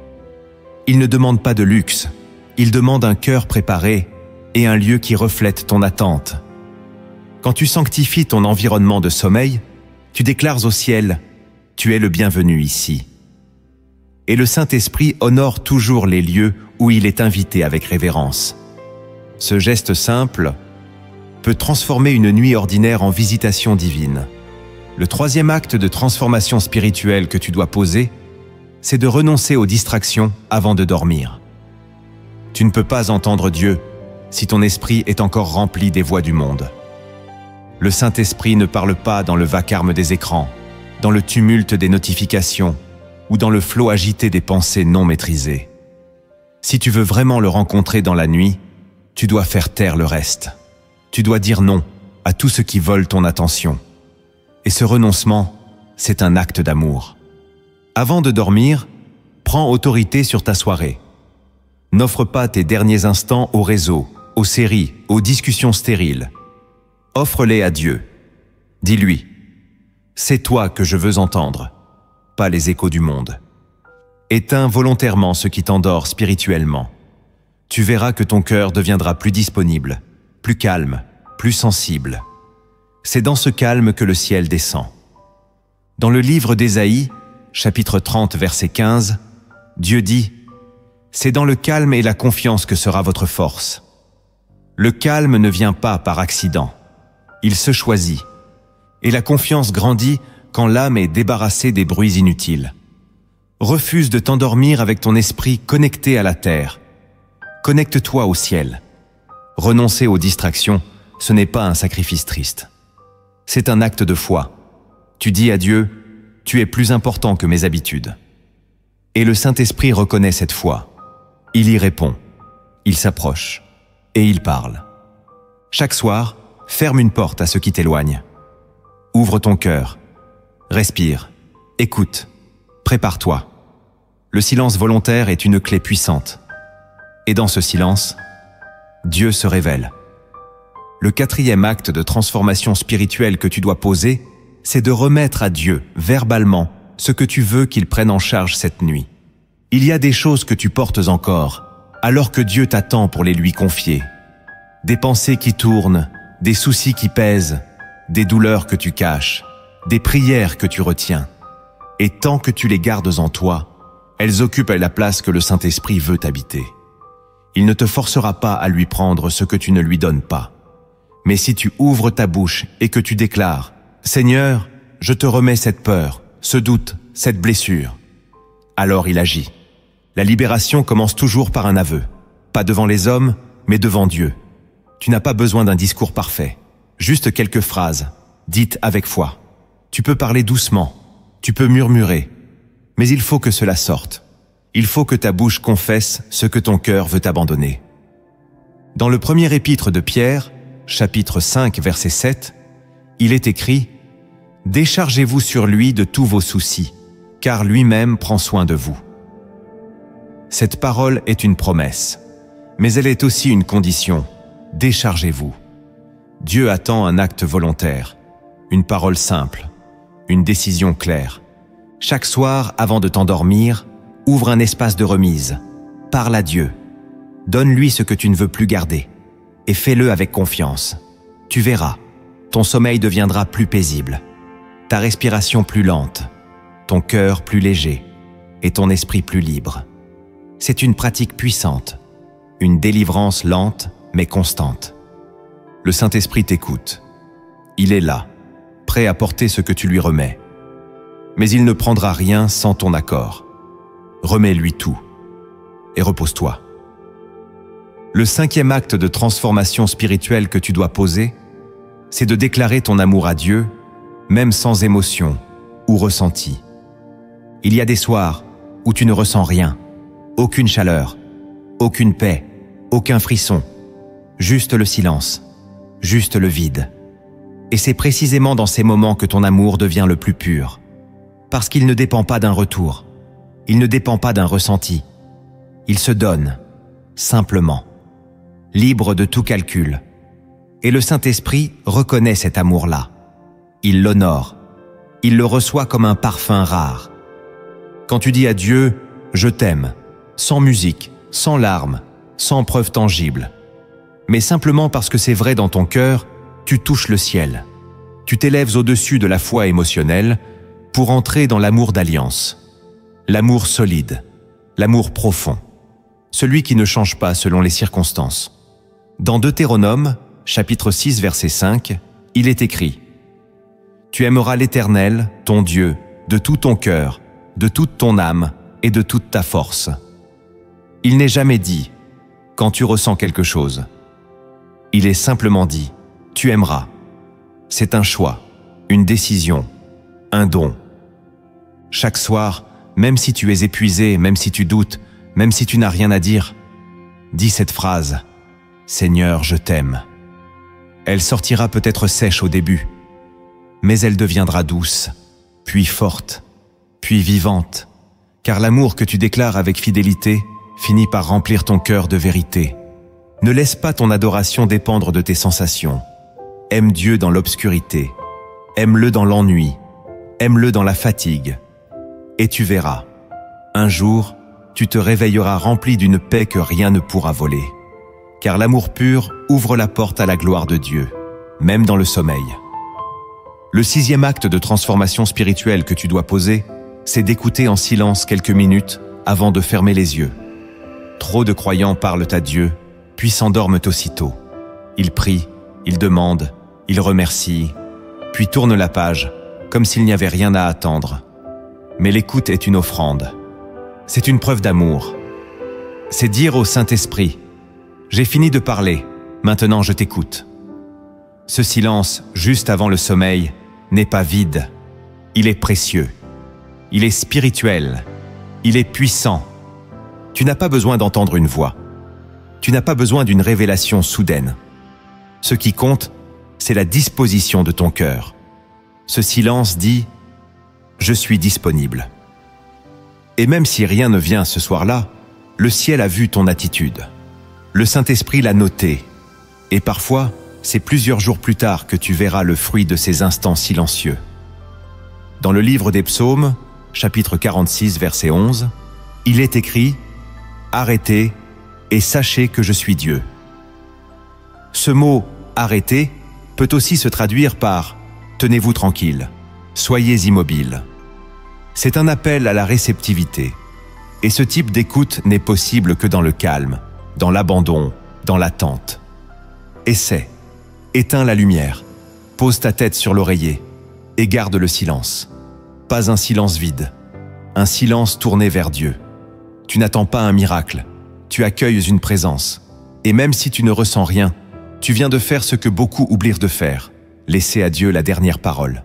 Il ne demande pas de luxe, il demande un cœur préparé et un lieu qui reflète ton attente. Quand tu sanctifies ton environnement de sommeil, tu déclares au ciel « Tu es le bienvenu ici ». Et le Saint-Esprit honore toujours les lieux où il est invité avec révérence. Ce geste simple peut transformer une nuit ordinaire en visitation divine. Le troisième acte de transformation spirituelle que tu dois poser, c'est de renoncer aux distractions avant de dormir. Tu ne peux pas entendre Dieu si ton esprit est encore rempli des voix du monde. Le Saint-Esprit ne parle pas dans le vacarme des écrans, dans le tumulte des notifications ou dans le flot agité des pensées non maîtrisées. Si tu veux vraiment le rencontrer dans la nuit, tu dois faire taire le reste. Tu dois dire non à tout ce qui vole ton attention. Et ce renoncement, c'est un acte d'amour. Avant de dormir, prends autorité sur ta soirée. N'offre pas tes derniers instants au réseau, aux séries, aux discussions stériles. Offre-les à Dieu. Dis-lui, c'est toi que je veux entendre, pas les échos du monde. Éteins volontairement ce qui t'endort spirituellement. Tu verras que ton cœur deviendra plus disponible, plus calme, plus sensible. C'est dans ce calme que le ciel descend. Dans le livre d'Ésaïe, chapitre 30, verset 15, Dieu dit « C'est dans le calme et la confiance que sera votre force. » Le calme ne vient pas par accident. Il se choisit. Et la confiance grandit quand l'âme est débarrassée des bruits inutiles. Refuse de t'endormir avec ton esprit connecté à la terre. Connecte-toi au ciel. Renoncer aux distractions, ce n'est pas un sacrifice triste. C'est un acte de foi. Tu dis à Dieu, « Tu es plus important que mes habitudes. » Et le Saint-Esprit reconnaît cette foi. Il y répond. Il s'approche. Et il parle. Chaque soir, ferme une porte à ce qui t'éloigne. Ouvre ton cœur. Respire. Écoute. Prépare-toi. Le silence volontaire est une clé puissante. Et dans ce silence, Dieu se révèle. Le 4e acte de transformation spirituelle que tu dois poser, c'est de remettre à Dieu, verbalement, ce que tu veux qu'il prenne en charge cette nuit. Il y a des choses que tu portes encore, alors que Dieu t'attend pour les lui confier. Des pensées qui tournent, des soucis qui pèsent, des douleurs que tu caches, des prières que tu retiens. Et tant que tu les gardes en toi, elles occupent la place que le Saint-Esprit veut habiter. Il ne te forcera pas à lui prendre ce que tu ne lui donnes pas. Mais si tu ouvres ta bouche et que tu déclares « Seigneur, je te remets cette peur, ce doute, cette blessure », alors il agit. La libération commence toujours par un aveu. Pas devant les hommes, mais devant Dieu. Tu n'as pas besoin d'un discours parfait. Juste quelques phrases, dites avec foi. Tu peux parler doucement, tu peux murmurer. Mais il faut que cela sorte. Il faut que ta bouche confesse ce que ton cœur veut abandonner. Dans le premier épître de Pierre, chapitre 5, verset 7, il est écrit « Déchargez-vous sur lui de tous vos soucis, car lui-même prend soin de vous. » Cette parole est une promesse, mais elle est aussi une condition. Déchargez-vous. Dieu attend un acte volontaire, une parole simple, une décision claire. Chaque soir, avant de t'endormir, ouvre un espace de remise. Parle à Dieu. Donne-lui ce que tu ne veux plus garder. Et fais-le avec confiance. Tu verras, ton sommeil deviendra plus paisible, ta respiration plus lente, ton cœur plus léger et ton esprit plus libre. C'est une pratique puissante, une délivrance lente mais constante. Le Saint-Esprit t'écoute. Il est là, prêt à porter ce que tu lui remets. Mais il ne prendra rien sans ton accord. Remets-lui tout et repose-toi. Le 5e acte de transformation spirituelle que tu dois poser, c'est de déclarer ton amour à Dieu, même sans émotion ou ressenti. Il y a des soirs où tu ne ressens rien, aucune chaleur, aucune paix, aucun frisson, juste le silence, juste le vide. Et c'est précisément dans ces moments que ton amour devient le plus pur, parce qu'il ne dépend pas d'un retour, il ne dépend pas d'un ressenti, il se donne, simplement, libre de tout calcul. Et le Saint-Esprit reconnaît cet amour-là. Il l'honore, il le reçoit comme un parfum rare. Quand tu dis à Dieu « Je t'aime », sans musique, sans larmes, sans preuve tangible, mais simplement parce que c'est vrai dans ton cœur, tu touches le ciel. Tu t'élèves au-dessus de la foi émotionnelle pour entrer dans l'amour d'alliance. L'amour solide, l'amour profond, celui qui ne change pas selon les circonstances. Dans Deutéronome, chapitre 6, verset 5, il est écrit « Tu aimeras l'Éternel, ton Dieu, de tout ton cœur, de toute ton âme et de toute ta force. » Il n'est jamais dit « quand tu ressens quelque chose ». Il est simplement dit « tu aimeras ». C'est un choix, une décision, un don. Chaque soir, même si tu es épuisé, même si tu doutes, même si tu n'as rien à dire, dis cette phrase « Seigneur, je t'aime ». Elle sortira peut-être sèche au début, mais elle deviendra douce, puis forte, puis vivante, car l'amour que tu déclares avec fidélité finit par remplir ton cœur de vérité. Ne laisse pas ton adoration dépendre de tes sensations. Aime Dieu dans l'obscurité, aime-le dans l'ennui, aime-le dans la fatigue. Et tu verras, un jour, tu te réveilleras rempli d'une paix que rien ne pourra voler. Car l'amour pur ouvre la porte à la gloire de Dieu, même dans le sommeil. Le 6e acte de transformation spirituelle que tu dois poser, c'est d'écouter en silence quelques minutes avant de fermer les yeux. Trop de croyants parlent à Dieu, puis s'endorment aussitôt. Ils prient, ils demandent, ils remercient, puis tournent la page, comme s'il n'y avait rien à attendre. Mais l'écoute est une offrande. C'est une preuve d'amour. C'est dire au Saint-Esprit, « J'ai fini de parler, maintenant je t'écoute ». Ce silence, juste avant le sommeil, n'est pas vide. Il est précieux. Il est spirituel. Il est puissant. Tu n'as pas besoin d'entendre une voix. Tu n'as pas besoin d'une révélation soudaine. Ce qui compte, c'est la disposition de ton cœur. Ce silence dit « Je suis disponible ». Et même si rien ne vient ce soir-là, le ciel a vu ton attitude. Le Saint-Esprit l'a noté. Et parfois, c'est plusieurs jours plus tard que tu verras le fruit de ces instants silencieux. Dans le livre des Psaumes, chapitre 46, verset 11, il est écrit « Arrêtez et sachez que je suis Dieu ». Ce mot « arrêtez » peut aussi se traduire par « tenez-vous tranquille, soyez immobile ». C'est un appel à la réceptivité. Et ce type d'écoute n'est possible que dans le calme, dans l'abandon, dans l'attente. Essaie, éteins la lumière, pose ta tête sur l'oreiller et garde le silence. Pas un silence vide, un silence tourné vers Dieu. Tu n'attends pas un miracle, tu accueilles une présence. Et même si tu ne ressens rien, tu viens de faire ce que beaucoup oublient de faire, laisser à Dieu la dernière parole.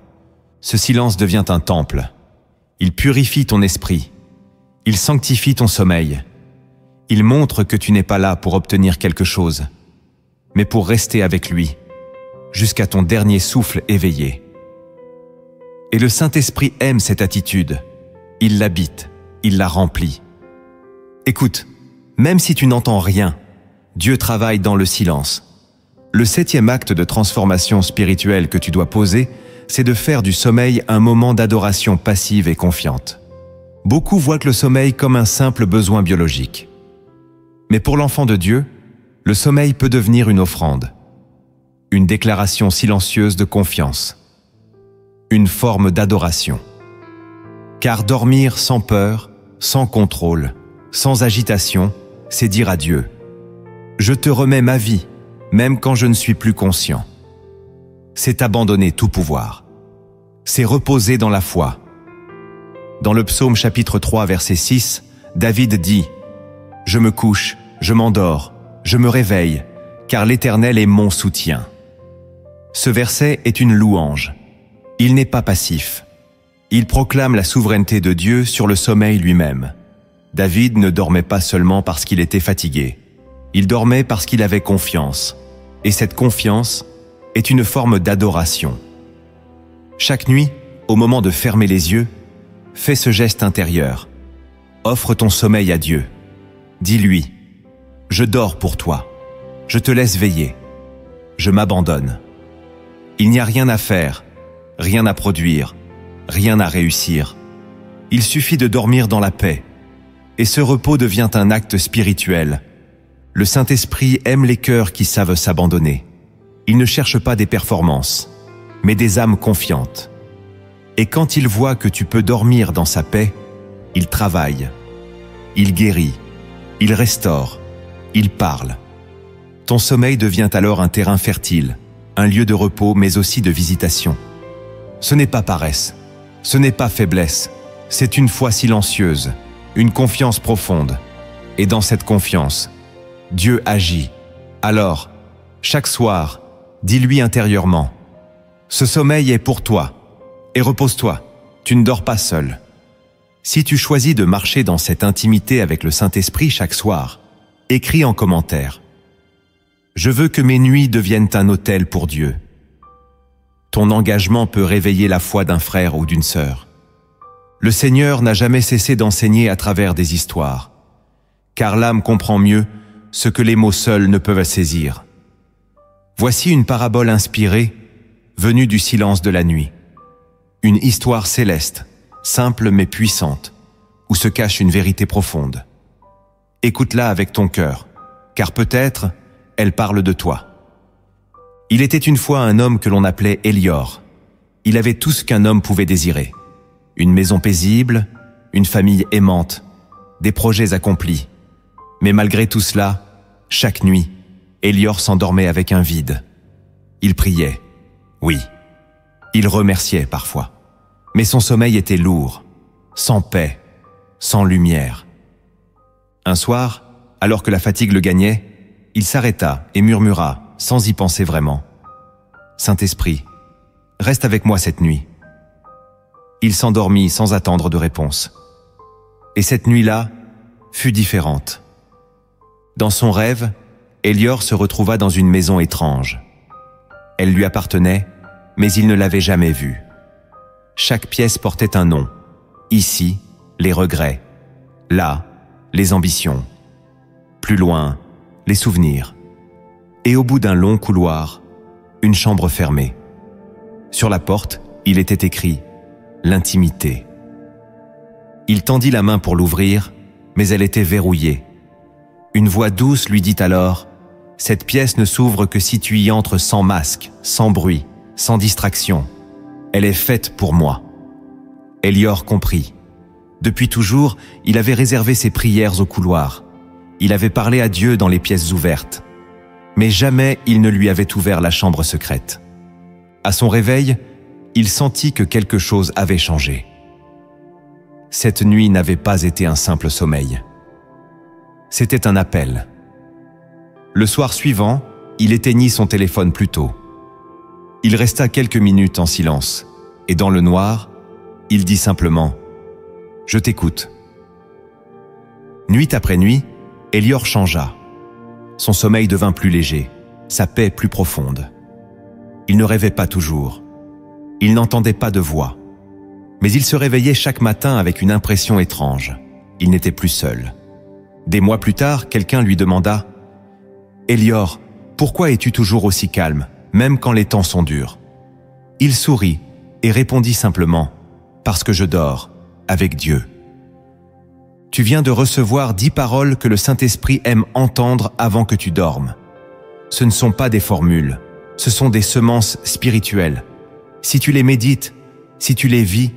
Ce silence devient un temple. Il purifie ton esprit. Il sanctifie ton sommeil. Il montre que tu n'es pas là pour obtenir quelque chose, mais pour rester avec lui, jusqu'à ton dernier souffle éveillé. Et le Saint-Esprit aime cette attitude. Il l'habite, il la remplit. Écoute, même si tu n'entends rien, Dieu travaille dans le silence. Le 7e acte de transformation spirituelle que tu dois poser, c'est de faire du sommeil un moment d'adoration passive et confiante. Beaucoup voient que le sommeil comme un simple besoin biologique. Mais pour l'enfant de Dieu, le sommeil peut devenir une offrande, une déclaration silencieuse de confiance, une forme d'adoration. Car dormir sans peur, sans contrôle, sans agitation, c'est dire à Dieu « Je te remets ma vie, même quand je ne suis plus conscient ». C'est abandonner tout pouvoir. C'est reposer dans la foi. Dans le psaume chapitre 3, verset 6, David dit « Je me couche, je m'endors, je me réveille, car l'Éternel est mon soutien ». Ce verset est une louange. Il n'est pas passif. Il proclame la souveraineté de Dieu sur le sommeil lui-même. David ne dormait pas seulement parce qu'il était fatigué. Il dormait parce qu'il avait confiance. Et cette confiance est une forme d'adoration. Chaque nuit, au moment de fermer les yeux, fais ce geste intérieur. Offre ton sommeil à Dieu. Dis-lui « Je dors pour toi. Je te laisse veiller. Je m'abandonne. » Il n'y a rien à faire, rien à produire, rien à réussir. Il suffit de dormir dans la paix. Et ce repos devient un acte spirituel. Le Saint-Esprit aime les cœurs qui savent s'abandonner. Il ne cherche pas des performances, mais des âmes confiantes. Et quand il voit que tu peux dormir dans sa paix, il travaille, il guérit, il restaure, il parle. Ton sommeil devient alors un terrain fertile, un lieu de repos mais aussi de visitation. Ce n'est pas paresse, ce n'est pas faiblesse, c'est une foi silencieuse, une confiance profonde. Et dans cette confiance, Dieu agit. Alors, chaque soir, dis-lui intérieurement « Ce sommeil est pour toi, et repose-toi, tu ne dors pas seul. » Si tu choisis de marcher dans cette intimité avec le Saint-Esprit chaque soir, écris en commentaire « Je veux que mes nuits deviennent un autel pour Dieu. » Ton engagement peut réveiller la foi d'un frère ou d'une sœur. Le Seigneur n'a jamais cessé d'enseigner à travers des histoires, car l'âme comprend mieux ce que les mots seuls ne peuvent saisir. Voici une parabole inspirée, venue du silence de la nuit. Une histoire céleste, simple mais puissante, où se cache une vérité profonde. Écoute-la avec ton cœur, car peut-être elle parle de toi. Il était une fois un homme que l'on appelait Élior. Il avait tout ce qu'un homme pouvait désirer. une maison paisible, une famille aimante, des projets accomplis. Mais malgré tout cela, chaque nuit, Elior s'endormait avec un vide. Il priait, oui. Il remerciait parfois. Mais son sommeil était lourd, sans paix, sans lumière. Un soir, alors que la fatigue le gagnait, il s'arrêta et murmura, sans y penser vraiment, « Saint-Esprit, reste avec moi cette nuit. » Il s'endormit sans attendre de réponse. Et cette nuit-là fut différente. Dans son rêve, Elior se retrouva dans une maison étrange. Elle lui appartenait, mais il ne l'avait jamais vue. Chaque pièce portait un nom. Ici, les regrets. Là, les ambitions. Plus loin, les souvenirs. Et au bout d'un long couloir, une chambre fermée. Sur la porte, il était écrit « L'intimité ». Il tendit la main pour l'ouvrir, mais elle était verrouillée. Une voix douce lui dit alors « Cette pièce ne s'ouvre que si tu y entres sans masque, sans bruit, sans distraction. Elle est faite pour moi. » Elior comprit. Depuis toujours, il avait réservé ses prières au couloir. Il avait parlé à Dieu dans les pièces ouvertes. Mais jamais il ne lui avait ouvert la chambre secrète. À son réveil, il sentit que quelque chose avait changé. Cette nuit n'avait pas été un simple sommeil. C'était un appel. Le soir suivant, il éteignit son téléphone plus tôt. Il resta quelques minutes en silence, et dans le noir, il dit simplement « Je t'écoute ». Nuit après nuit, Elior changea. Son sommeil devint plus léger, sa paix plus profonde. Il ne rêvait pas toujours. Il n'entendait pas de voix. Mais il se réveillait chaque matin avec une impression étrange. Il n'était plus seul. Des mois plus tard, quelqu'un lui demanda « Elior, pourquoi es-tu toujours aussi calme, même quand les temps sont durs ?» Il sourit et répondit simplement « Parce que je dors, avec Dieu. » Tu viens de recevoir 10 paroles que le Saint-Esprit aime entendre avant que tu dormes. Ce ne sont pas des formules, ce sont des semences spirituelles. Si tu les médites, si tu les vis,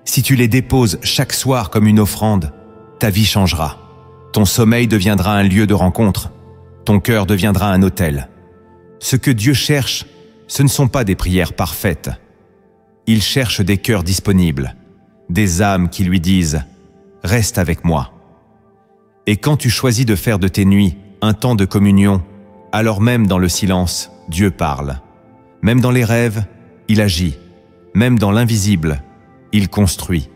si tu les déposes chaque soir comme une offrande, ta vie changera. Ton sommeil deviendra un lieu de rencontre. Ton cœur deviendra un autel. Ce que Dieu cherche, ce ne sont pas des prières parfaites. Il cherche des cœurs disponibles, des âmes qui lui disent « Reste avec moi ». Et quand tu choisis de faire de tes nuits un temps de communion, alors même dans le silence, Dieu parle. Même dans les rêves, il agit. Même dans l'invisible, il construit.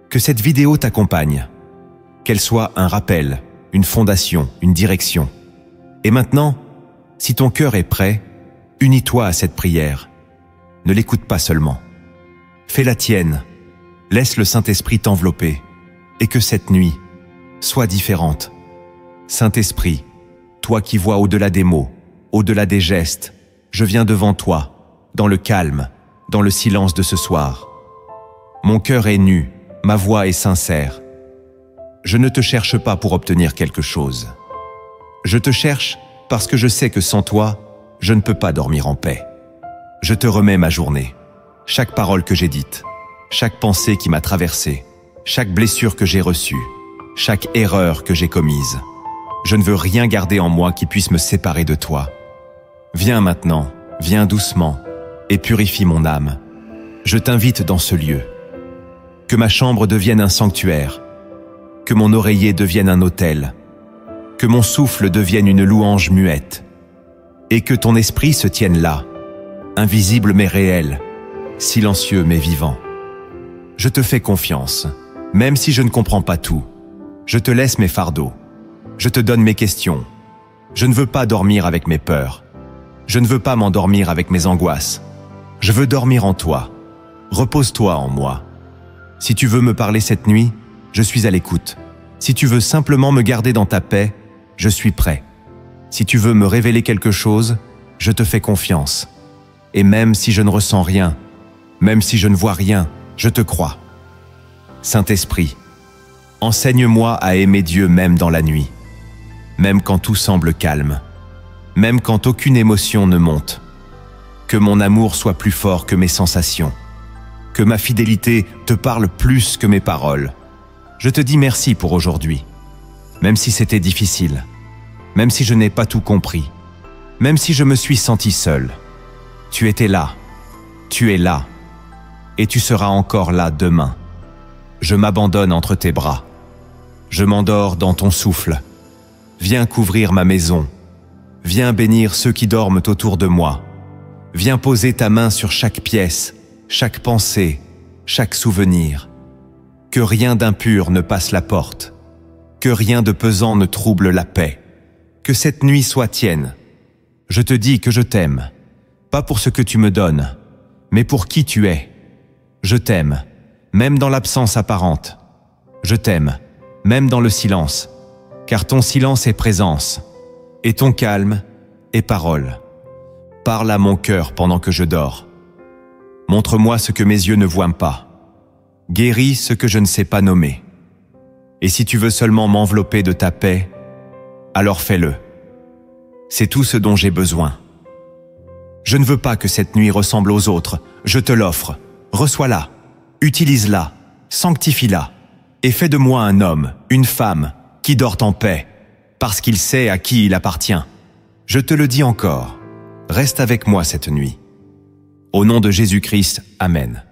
Que cette vidéo t'accompagne. Qu'elle soit un rappel, une fondation, une direction. Et maintenant, si ton cœur est prêt, unis-toi à cette prière. Ne l'écoute pas seulement. Fais la tienne. Laisse le Saint-Esprit t'envelopper. Et que cette nuit soit différente. Saint-Esprit, toi qui vois au-delà des mots, au-delà des gestes, je viens devant toi, dans le calme, dans le silence de ce soir. Mon cœur est nu, ma voix est sincère. Je ne te cherche pas pour obtenir quelque chose. Je te cherche parce que je sais que sans toi, je ne peux pas dormir en paix. Je te remets ma journée, chaque parole que j'ai dite, chaque pensée qui m'a traversée, chaque blessure que j'ai reçue, chaque erreur que j'ai commise. Je ne veux rien garder en moi qui puisse me séparer de toi. Viens maintenant, viens doucement, et purifie mon âme. Je t'invite dans ce lieu. Que ma chambre devienne un sanctuaire, que mon oreiller devienne un autel, que mon souffle devienne une louange muette, et que ton esprit se tienne là, invisible mais réel, silencieux mais vivant. Je te fais confiance, même si je ne comprends pas tout. Je te laisse mes fardeaux. Je te donne mes questions. Je ne veux pas dormir avec mes peurs. Je ne veux pas m'endormir avec mes angoisses. Je veux dormir en toi. Repose-toi en moi. Si tu veux me parler cette nuit, je suis à l'écoute. Si tu veux simplement me garder dans ta paix, je suis prêt. Si tu veux me révéler quelque chose, je te fais confiance. Et même si je ne ressens rien, même si je ne vois rien, je te crois. Saint-Esprit, enseigne-moi à aimer Dieu même dans la nuit, même quand tout semble calme, même quand aucune émotion ne monte. Que mon amour soit plus fort que mes sensations. que ma fidélité te parle plus que mes paroles. Je te dis merci pour aujourd'hui, même si c'était difficile, même si je n'ai pas tout compris, même si je me suis senti seul. Tu étais là, tu es là, et tu seras encore là demain. Je m'abandonne entre tes bras. Je m'endors dans ton souffle. Viens couvrir ma maison. Viens bénir ceux qui dorment autour de moi. Viens poser ta main sur chaque pièce, chaque pensée, chaque souvenir. Que rien d'impur ne passe la porte. Que rien de pesant ne trouble la paix. Que cette nuit soit tienne. Je te dis que je t'aime, pas pour ce que tu me donnes, mais pour qui tu es. Je t'aime, même dans l'absence apparente. Je t'aime, même dans le silence, car ton silence est présence, et ton calme est parole. Parle à mon cœur pendant que je dors. Montre-moi ce que mes yeux ne voient pas. Guéris ce que je ne sais pas nommer. Et si tu veux seulement m'envelopper de ta paix, alors fais-le. C'est tout ce dont j'ai besoin. Je ne veux pas que cette nuit ressemble aux autres. Je te l'offre. Reçois-la, utilise-la, sanctifie-la, et fais de moi un homme, une femme, qui dort en paix, parce qu'il sait à qui il appartient. Je te le dis encore, reste avec moi cette nuit. Au nom de Jésus-Christ, Amen.